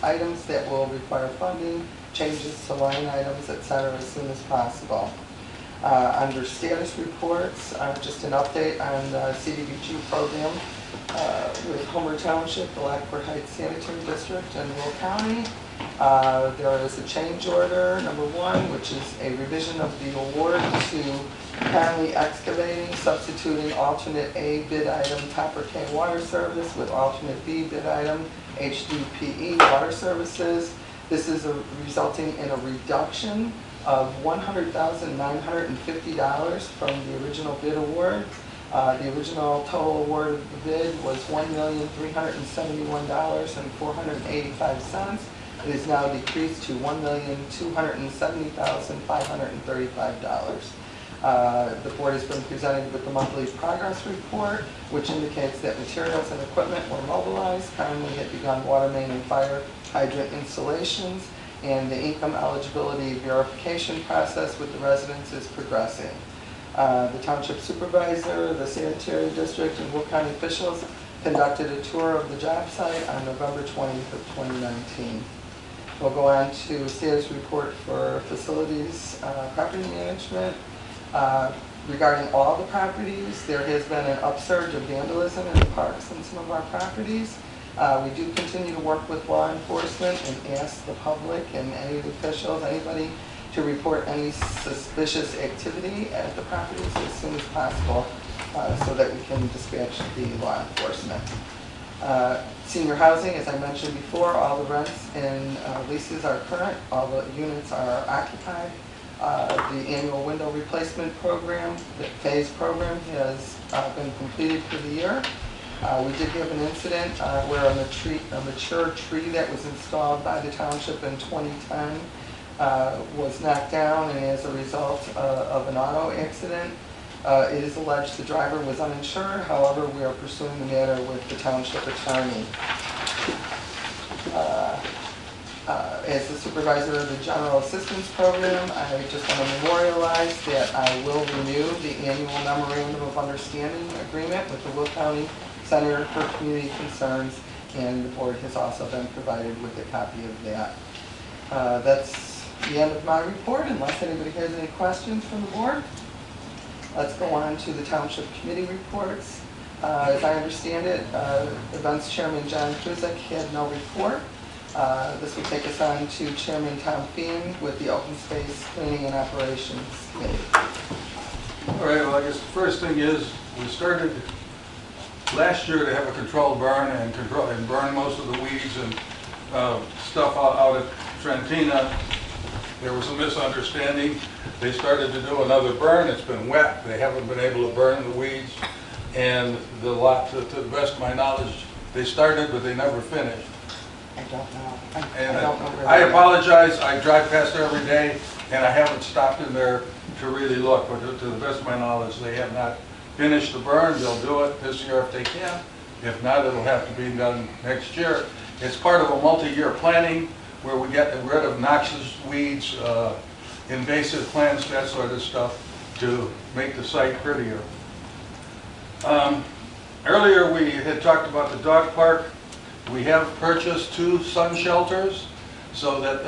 [SPEAKER 2] items that will require funding, changes to line items, etc. as soon as possible. Under status reports, just an update on the CDBG program with Homer Township, the Lackport Heights Sanitary District, and Will County. There is a change order, number 1, which is a revision of the award to Conley Excavating, substituting alternate A bid item Copper K Water Service with alternate B bid item HDPE Water Services. This is resulting in a reduction of $100,950 from the original bid award. The original total award of the bid was $1,371,485. It is now decreased to $1,270,535. The board has been presented with the monthly progress report, which indicates that materials and equipment were mobilized, currently had begun water main and fire hydrant installations, and the income eligibility verification process with the residents is progressing. The township supervisor, the sanitary district, and Will County officials conducted a tour of the job site on November 20th of 2019. We'll go on to status report for facilities, property management. Regarding all the properties, there has been an upsurge of vandalism in the parks and some of our properties. We do continue to work with law enforcement and ask the public and any of the officials, anybody, to report any suspicious activity at the properties as soon as possible so that we can dispatch the law enforcement. Senior housing, as I mentioned before, all the rents and leases are current, all the units are occupied. The annual window replacement program, the phase program, has been completed for the year. We did have an incident where a mature tree that was installed by the township in 2010 was knocked down, and as a result of an auto accident, it is alleged the driver was uninsured. However, we are pursuing the matter with the township attorney. As the supervisor of the general assistance program, I just want to memorialize that I will renew the annual memorandum of understanding agreement with the Will County Center for Community Concerns, and the board has also been provided with a copy of that. That's the end of my report, unless anybody has any questions from the board. Let's go on to the township committee reports. As I understand it, events chairman John Kuzak had no report. This will take us on to Chairman Tom Feen with the Open Space Planning and Operations Committee.
[SPEAKER 7] All right, well, I guess the first thing is, we started last year to have a controlled burn and burn most of the weeds and stuff out at Trentina. There was a misunderstanding. They started to do another burn. It's been wet. They haven't been able to burn the weeds. And the lot, to the best of my knowledge, they started, but they never finished.
[SPEAKER 2] I don't know. I
[SPEAKER 7] And
[SPEAKER 2] don't know.
[SPEAKER 7] I apologize. I drive past there every day, and I haven't stopped in there to really look. But to the best of my knowledge, they have not finished the burn. They'll do it this year if they can. If not, it'll have to be done next year. It's part of a multi-year planning where we get rid of noxious weeds, invasive plants, that sort of stuff, to make the site prettier. Earlier we had talked about the dog park. We have purchased 2 sun shelters, so that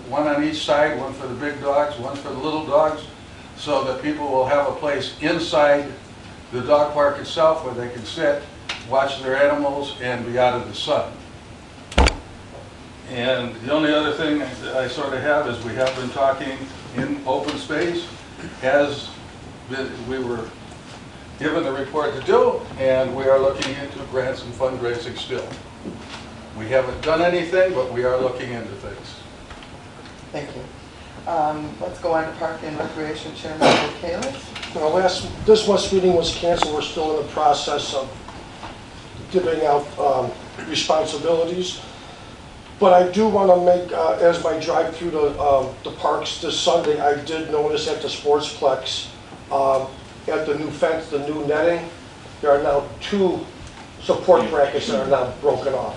[SPEAKER 7] one on each side, one for the big dogs, one for the little dogs, so that people will have a place inside the dog park itself where they can sit, watch their animals, and be out of the sun. And the only other thing that I sort of have is we have been talking in open space, as we were given the report to do, and we are looking into grants and fundraising still. We haven't done anything, but we are looking into things.
[SPEAKER 2] Thank you. Let's go on to Park and Recreation Chairman Bill Kalis.
[SPEAKER 10] This month's meeting was canceled. We're still in the process of giving out responsibilities. But I do want to make, as my drive through the parks this Sunday, I did notice at the Sportsplex, at the new fence, the new netting, there are now 2 support brackets that are now broken off.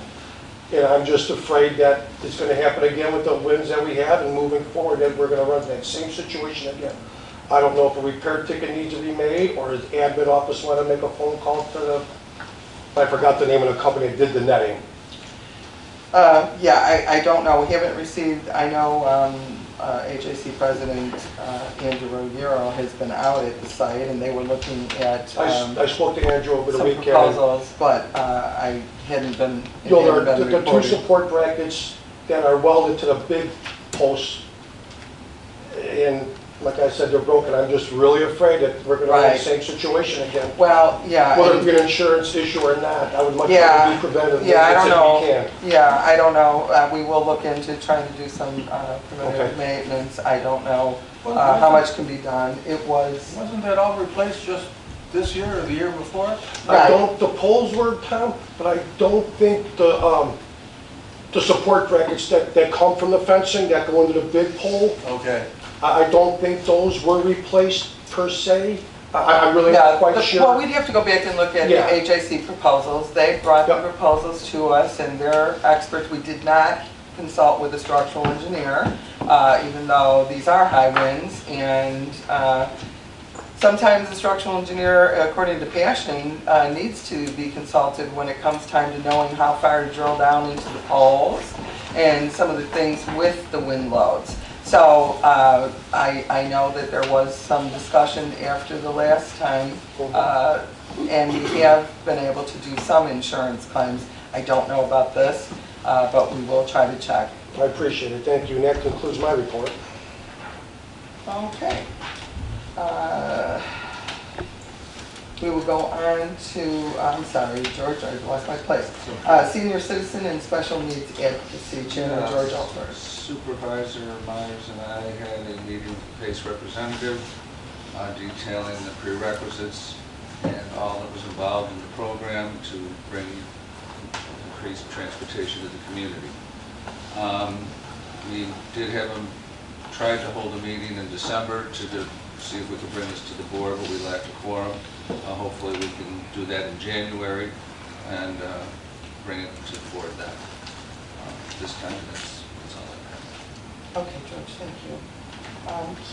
[SPEAKER 10] And I'm just afraid that it's going to happen again with the winds that we have, and moving forward that we're going to run into that same situation again. I don't know if a repair ticket needs to be made, or does the admin office want to make a phone call to the, I forgot the name of the company that did the netting.
[SPEAKER 2] Yeah, I don't know. We haven't received, I know HAC President Andrew Ruggiero has been out at the site, and they were looking at
[SPEAKER 10] I spoke to Andrew over the
[SPEAKER 2] some
[SPEAKER 10] weekend.
[SPEAKER 2] proposals, but I hadn't been, it
[SPEAKER 10] You know,
[SPEAKER 2] hadn't
[SPEAKER 10] there are
[SPEAKER 2] been
[SPEAKER 10] the 2
[SPEAKER 2] reported.
[SPEAKER 10] support brackets that are welded to the big posts. And like I said, they're broken. I'm just really afraid that we're going to have
[SPEAKER 2] Right.
[SPEAKER 10] the same situation again.
[SPEAKER 2] Well, yeah.
[SPEAKER 10] Whether
[SPEAKER 2] and-
[SPEAKER 10] it be an insurance issue or not, I would much
[SPEAKER 2] Yeah,
[SPEAKER 10] rather be preventive
[SPEAKER 2] yeah, I don't
[SPEAKER 10] if
[SPEAKER 2] know.
[SPEAKER 10] we can.
[SPEAKER 2] Yeah, I don't know. We will look into trying to do some preventative
[SPEAKER 10] Okay.
[SPEAKER 2] maintenance. I don't know how much can be done. It was,
[SPEAKER 7] Wasn't that all replaced just this year or the year before?
[SPEAKER 10] I don't, the poles were, Tom, but I don't think the support brackets that come from the fencing that go into the big pole,
[SPEAKER 7] Okay.
[SPEAKER 10] I don't think those were replaced per se. I'm really
[SPEAKER 2] Yeah,
[SPEAKER 10] not quite
[SPEAKER 2] well,
[SPEAKER 10] sure.
[SPEAKER 2] we'd have to go back and look at
[SPEAKER 10] Yeah.
[SPEAKER 2] the HIC proposals. They brought the
[SPEAKER 10] Yep.
[SPEAKER 2] proposals to us, and they're experts. We did not consult with a structural engineer, even though these are high winds. And sometimes the structural engineer, according to Passion, needs to be consulted when it comes time to knowing how far to drill down into the poles and some of the things with the wind loads. So I know that there was some discussion after the last time, and we have been able to do some insurance claims. I don't know about this, but we will try to check.
[SPEAKER 10] I appreciate it, thank you, and that concludes my report.
[SPEAKER 2] Okay. We will go on to, I'm sorry, George, I lost my place. Senior citizen and special needs advocacy, Chairman George Alford.
[SPEAKER 11] Supervisor Myers and I had a meeting with the PACE representative detailing the prerequisites and all that was involved in the program to bring increased transportation to the community. We did tried to hold a meeting in December to see if we could bring this to the board, but we lacked a quorum. Hopefully we can do that in January and bring it to the board then. This time, that's all I have.
[SPEAKER 2] Okay, George, thank you.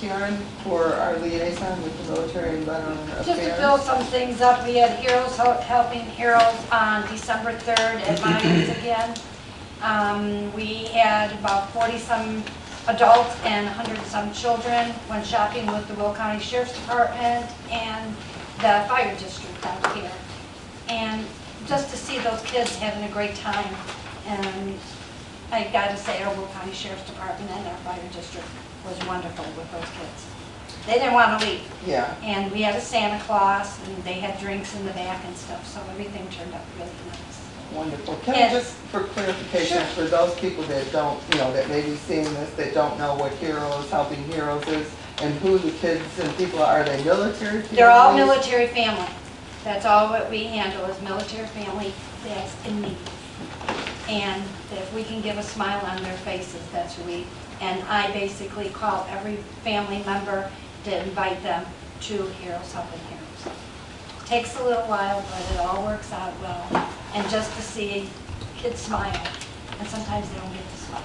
[SPEAKER 2] Karen, for our liaison with the military and veteran affairs.
[SPEAKER 9] Just to fill some things up, we had Heroes Helping Heroes on December 3rd at Myers again. We had about 40-some adults and 100-some children went shopping with the Will County Sheriff's Department and the fire district out here. And just to see those kids having a great time, and I gotta say our Will County Sheriff's Department and our fire district was wonderful with those kids. They didn't want to leave.
[SPEAKER 2] Yeah.
[SPEAKER 9] And we had a Santa Claus, and they had drinks in the back and stuff, so everything turned out really nice.
[SPEAKER 2] Wonderful. Can I
[SPEAKER 9] Yes.
[SPEAKER 2] just, for clarification,
[SPEAKER 9] Sure.
[SPEAKER 2] for those people that don't, that may be seeing this, that don't know what Heroes Helping Heroes is, and who the kids and people are they military families?
[SPEAKER 9] They're all military family. That's all what we handle is military family that's in need. And if we can give a smile on their faces, that's who we, and I basically call every family member to invite them to Heroes Helping Heroes. Takes a little while, but it all works out well. And just to see kids smile, and sometimes they don't get to smile.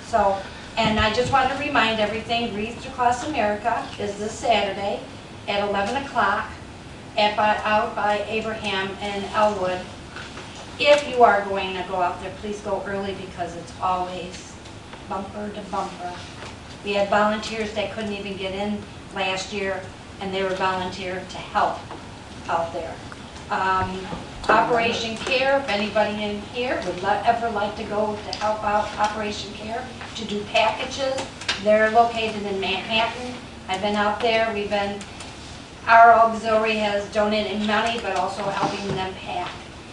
[SPEAKER 9] So, and I just want to remind everything, Wreaths Across America is this Saturday at 11 o'clock out by Abraham and Elwood. If you are going to go out there, please go early because it's always bumper to bumper. We had volunteers that couldn't even get in last year, and they were volunteered to help out there. Operation Care, if anybody in here would ever like to go to help out Operation Care to do packages, they're located in Manhattan. I've been out there. Our auxiliary has donated money, but also helping them pack.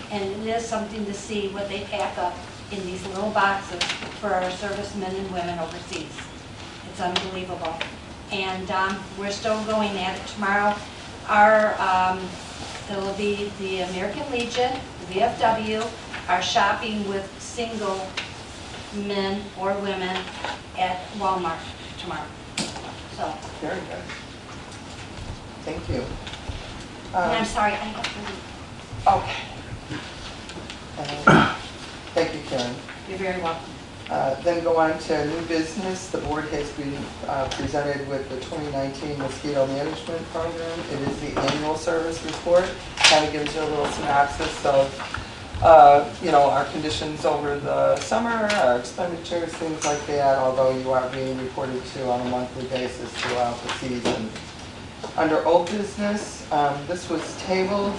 [SPEAKER 9] And it is something to see what they pack up in these little boxes for our servicemen and women overseas. It's unbelievable. And we're still going at it tomorrow. It'll be the American Legion, the VFW, are shopping with single men or women at Walmart tomorrow. So,
[SPEAKER 2] Very good. Thank you.
[SPEAKER 9] and I'm sorry, I have to leave.
[SPEAKER 2] Okay. Thank you, Karen.
[SPEAKER 9] You're very welcome.
[SPEAKER 2] Then go on to new business. The board has been presented with the 2019 mosquito management program. It is the annual service report. Kind of gives you a little synopsis of, our conditions over the summer, our expenditures, things like that, although you are being reported to on a monthly basis throughout the season. Under old business, this was tabled.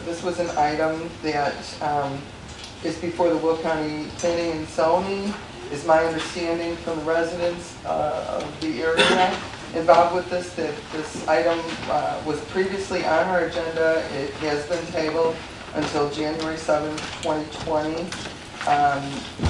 [SPEAKER 2] This was an item that is before the Will County Planning and Zoning. Is my understanding from the residents of the area involved with this, that this item was previously on our agenda. It has been tabled until January 7th, 2020.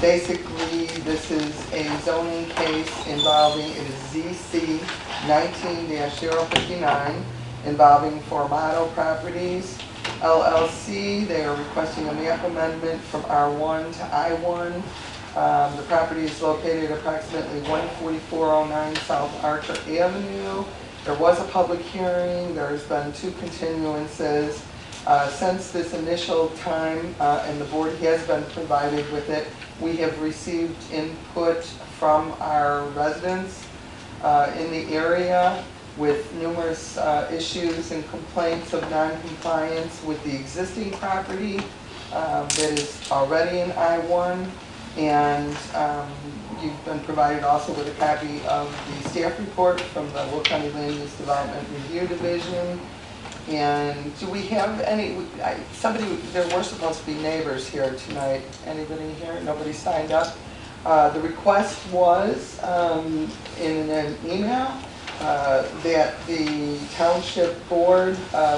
[SPEAKER 2] Basically, this is a zoning case involving, it is ZC 19-059, involving Formato Properties LLC. They are requesting a map amendment from R1 to I1. The property is located approximately 14409 South Archer Avenue. There was a public hearing. There's been 2 continuances. Since this initial time, and the board has been provided with it, we have received input from our residents in the area with numerous issues and complaints of non-compliance with the existing property that is already in I-1. And you've been provided also with a copy of the staff report from the Will County Land Use Development Review Division. And do we have any, there were supposed to be neighbors here tonight. Anybody here? Nobody signed up? The request was in an email that the Township Board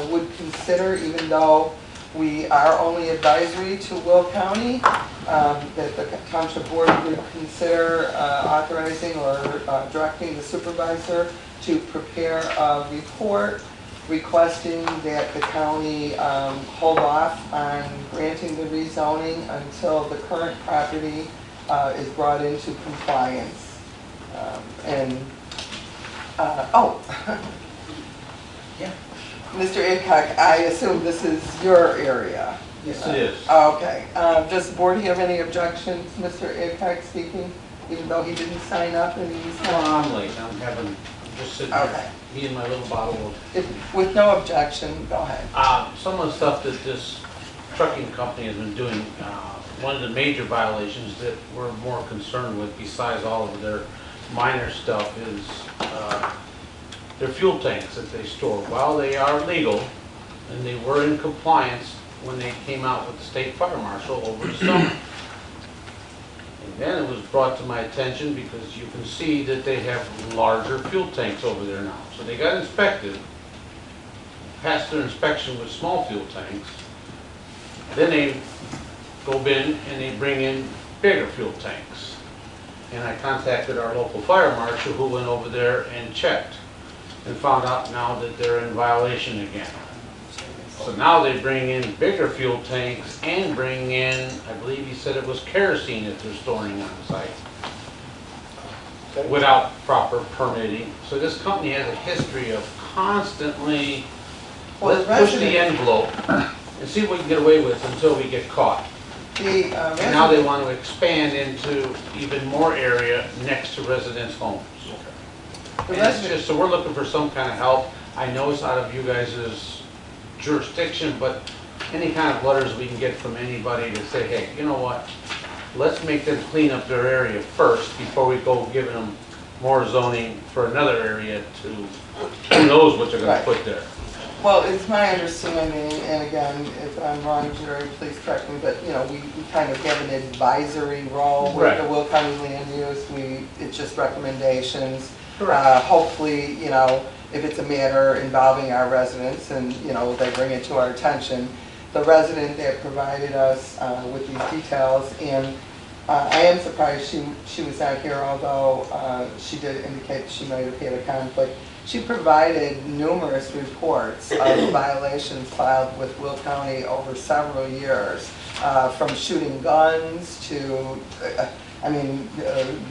[SPEAKER 2] would consider, even though we are only advisory to Will County, that the Township Board would consider authorizing or directing the supervisor to prepare a report requesting that the county hold off on granting the rezoning until the current property is brought into compliance. Yeah. Mr. Adcock, I assume this is your area?
[SPEAKER 12] Yes, it is.
[SPEAKER 2] Okay. Does the board have any objections, Mr. Adcock speaking, even though he didn't sign up and he's
[SPEAKER 12] Well,
[SPEAKER 2] not?
[SPEAKER 12] I'm late. I'm just sitting
[SPEAKER 2] Okay.
[SPEAKER 12] here, me and my little bottle of...
[SPEAKER 2] With no objection, go ahead.
[SPEAKER 12] Some of the stuff that this trucking company has been doing, one of the major violations that we're more concerned with, besides all of their minor stuff, is their fuel tanks that they store. While they are legal, and they were in compliance when they came out with the state fire marshal over the summer. And then it was brought to my attention because you can see that they have larger fuel tanks over there now. So they got inspected, passed their inspection with small fuel tanks. Then they go in and they bring in bigger fuel tanks. And I contacted our local fire marshal who went over there and checked and found out now that they're in violation again. So now they bring in bigger fuel tanks and bring in, I believe he said it was kerosene that they're storing on site without proper permitting. So this company has a history of constantly, let's push the envelope and see what we can get away with until we get caught. And now they want to expand into even more area next to residents' homes. And it's just, so we're looking for some kind of help. I know it's out of you guys' jurisdiction, but any kind of letters we can get from anybody to say, hey, you know what? Let's make them clean up their area first before we go giving them more zoning for another area to, who knows what they're going to put there.
[SPEAKER 2] Well, it's my understanding, and again, if I'm wrong, Jerry, please correct me, but, you know, we kind of have an advisory role with the Will County Land Use. It's just recommendations. Hopefully, you know, if it's a matter involving our residents and, you know, they bring it to our attention, the resident that provided us with these details, and I am surprised she was not here, although she did indicate that she might have had a conflict. She provided numerous reports of violations filed with Will County over several years, from shooting guns to, I mean,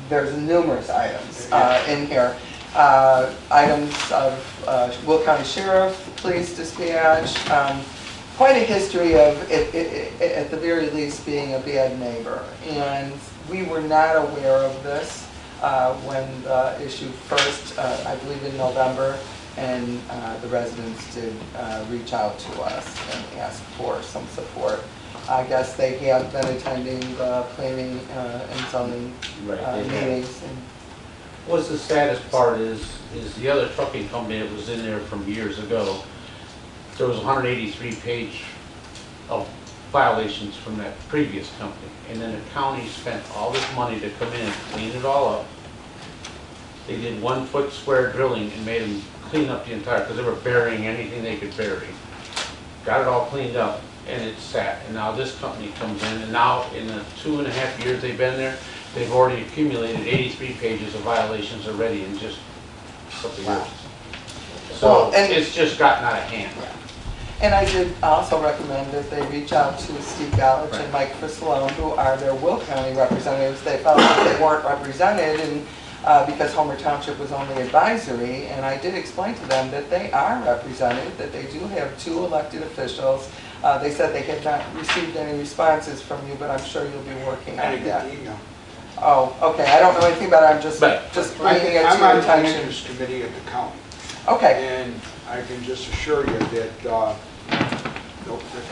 [SPEAKER 2] there's numerous items in here. Items of Will County Sheriff, Police Dispatch, quite a history of, at the very least, being a bad neighbor. And we were not aware of this when the issue first, I believe in November, and the residents did reach out to us and ask for some support. I guess they have been attending the planning and zoning meetings.
[SPEAKER 12] What's the saddest part is the other trucking company that was in there from years ago, there was 183 page of violations from that previous company. And then the county spent all this money to come in and clean it all up. They did 1 foot square drilling and made them clean up the entire, because they were burying anything they could bury. Got it all cleaned up, and it sat. And now this company comes in, and now in the 2.5 years they've been there, they've already accumulated 83 pages of violations already in just a couple of years. So
[SPEAKER 2] Well, and-
[SPEAKER 12] it's just gotten out of hand.
[SPEAKER 2] And I did also recommend that they reach out to Steve Galich and Mike Frisolone, who are their Will County representatives. They felt that they weren't represented, and because Homer Township was only advisory, and I did explain to them that they are represented, that they do have 2 elected officials. They said they had not received any responses from you, but I'm sure you'll be working
[SPEAKER 6] I
[SPEAKER 2] on
[SPEAKER 6] didn't get
[SPEAKER 2] that.
[SPEAKER 6] the email.
[SPEAKER 2] Oh, okay, I don't know anything about it, I'm just
[SPEAKER 12] Right.
[SPEAKER 2] bringing it to
[SPEAKER 6] I'm
[SPEAKER 2] your
[SPEAKER 6] on the
[SPEAKER 2] attention.
[SPEAKER 6] interest committee at the county,
[SPEAKER 2] Okay,
[SPEAKER 6] and I can just assure you that the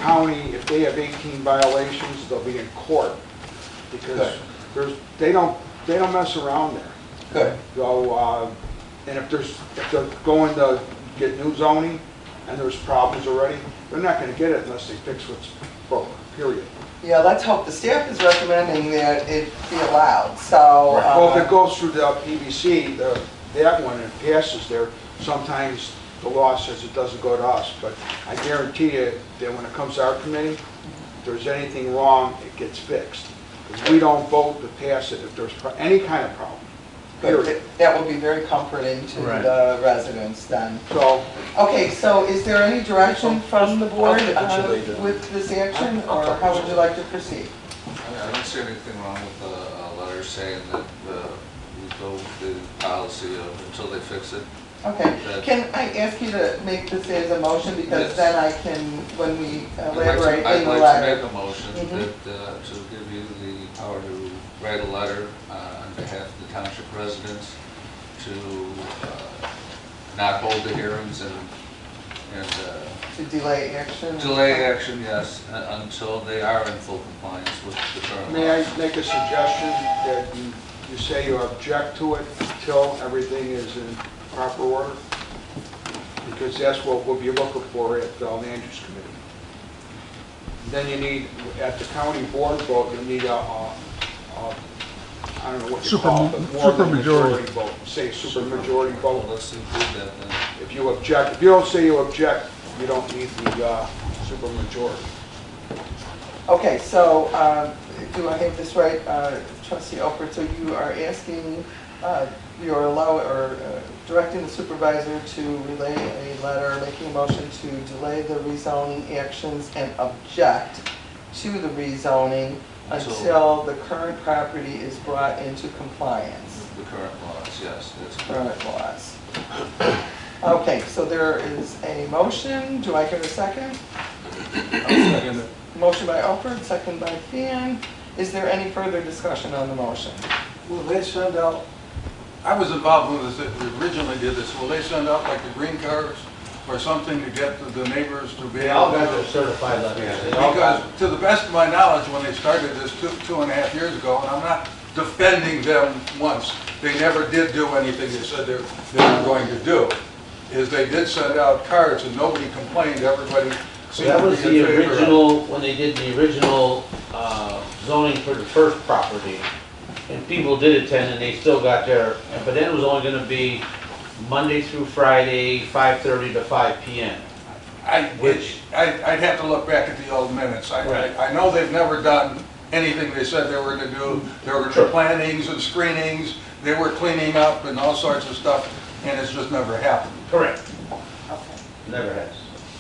[SPEAKER 6] county, if they have 18 violations, they'll be in court, because they don't mess around there.
[SPEAKER 2] good.
[SPEAKER 6] So, and if they're going to get new zoning, and there's problems already, they're not gonna get it unless they fix what's broke, period.
[SPEAKER 2] Yeah, let's hope. The staff is recommending that it be allowed, so.
[SPEAKER 6] Well, if it goes through the PVC, that one, it passes there, sometimes the law says it doesn't go to us, but I guarantee you that when it comes to our committee, if there's anything wrong, it gets fixed. 'Cause we don't vote to pass it if there's any kind of problem, period.
[SPEAKER 2] That will be very comforting to
[SPEAKER 12] Right.
[SPEAKER 2] the residents then.
[SPEAKER 6] So,
[SPEAKER 2] Okay, so is there any direction from the board
[SPEAKER 8] I'll get you later.
[SPEAKER 2] with this action, or how would you like to proceed?
[SPEAKER 11] I don't see anything wrong with a letter saying that we go with the policy of until they fix it.
[SPEAKER 2] Okay, can I ask you to make this as a motion, because
[SPEAKER 11] Yes.
[SPEAKER 2] then I can, when we elaborate in the
[SPEAKER 11] I'd like to
[SPEAKER 2] letter.
[SPEAKER 11] make a motion that, to give you the power to write a letter on behalf of the township residents to not hold the hearings and
[SPEAKER 2] To delay action?
[SPEAKER 11] delay action, yes, until they are in full compliance with the current
[SPEAKER 6] may I
[SPEAKER 11] laws.
[SPEAKER 6] make a suggestion that you say you object to it until everything is in proper order? Because that's what we'll be looking for at the land use committee. Then you need, at the county board vote, you need I don't know what you call it, but more than a majority vote. Say supermajority
[SPEAKER 11] Well,
[SPEAKER 6] vote.
[SPEAKER 11] let's include that then.
[SPEAKER 6] If you object, if you don't say you object, you don't need the supermajority.
[SPEAKER 2] Okay, so, do I have this right, trustee Alford? So you are asking, directing the supervisor to relay a letter, making a motion to delay the rezoning actions and object to the rezoning until the current property is brought into compliance.
[SPEAKER 11] The current laws, yes, that's
[SPEAKER 2] Current laws. Okay, so there is a motion. Do I hear a second? Motion by Alford, second by Fian. Is there any further discussion on the motion?
[SPEAKER 7] Will they send out, I was involved when they originally did this, will they send out like the green cards or something to get the neighbors to be
[SPEAKER 12] They all
[SPEAKER 7] able
[SPEAKER 12] got their
[SPEAKER 7] to?
[SPEAKER 12] certified letters. They all
[SPEAKER 7] Because
[SPEAKER 12] got-
[SPEAKER 7] to the best of my knowledge, when they started this two and a half years ago, and I'm not defending them once, they never did do anything they said they were going to do, is they did send out cards and nobody complained, everybody seemed
[SPEAKER 12] That
[SPEAKER 7] to
[SPEAKER 12] was
[SPEAKER 7] be in
[SPEAKER 12] the
[SPEAKER 7] favor of it.
[SPEAKER 12] original, when they did the original zoning for the first property. And people did attend and they still got their, but then it was only gonna be Monday through Friday, 5:30 to 5 PM.
[SPEAKER 7] I'd
[SPEAKER 12] Which-
[SPEAKER 7] have to look back at the old minutes.
[SPEAKER 12] Right.
[SPEAKER 7] I know they've never done anything they said they were gonna do. They were gonna
[SPEAKER 12] Sure.
[SPEAKER 7] do plantings and screenings, they were cleaning up and all sorts of stuff, and it's just never happened.
[SPEAKER 12] Correct.
[SPEAKER 2] Okay.
[SPEAKER 12] Never has.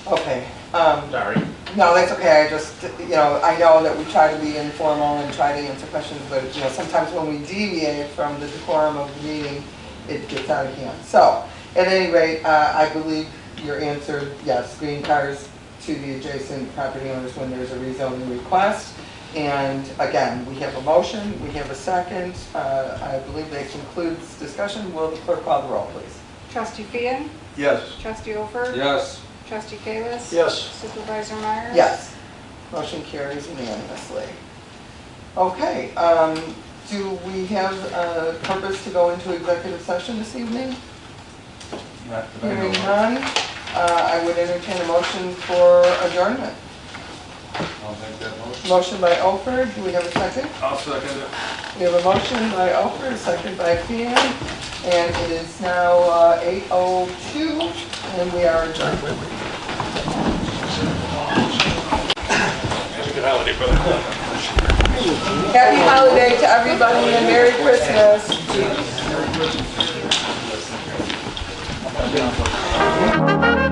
[SPEAKER 2] Okay,
[SPEAKER 12] Sorry.
[SPEAKER 2] no, that's okay. I just, I know that we try to be informal and try to answer questions, but, sometimes when we deviate from the decorum of the meeting, it gets out of hand. So, at any rate, I believe your answer, yes, green cards to the adjacent property owners when there's a rezoning request. And again, we have a motion, we have a second. I believe that concludes discussion. Will the clerk call the roll, please?
[SPEAKER 1] Trustee Fian,
[SPEAKER 7] Yes.
[SPEAKER 1] trustee Alford,
[SPEAKER 11] Yes.
[SPEAKER 1] trustee Kalis.
[SPEAKER 10] Yes.
[SPEAKER 1] Supervisor Myers.
[SPEAKER 2] Yes. Motion carries unanimously. Okay, do we have a purpose to go into executive session this evening?
[SPEAKER 7] Not that I know
[SPEAKER 2] Hearing
[SPEAKER 7] of.
[SPEAKER 2] none, I would entertain a motion for adjournment.
[SPEAKER 11] I'll make that motion.
[SPEAKER 2] Motion by Alford, do we have a second?
[SPEAKER 7] I'll second it.
[SPEAKER 2] We have a motion by Alford, a second by Fian, and it is now 8:02, and we are adjourned. Happy holiday to everybody and Merry Christmas.
[SPEAKER 12] gentlemen.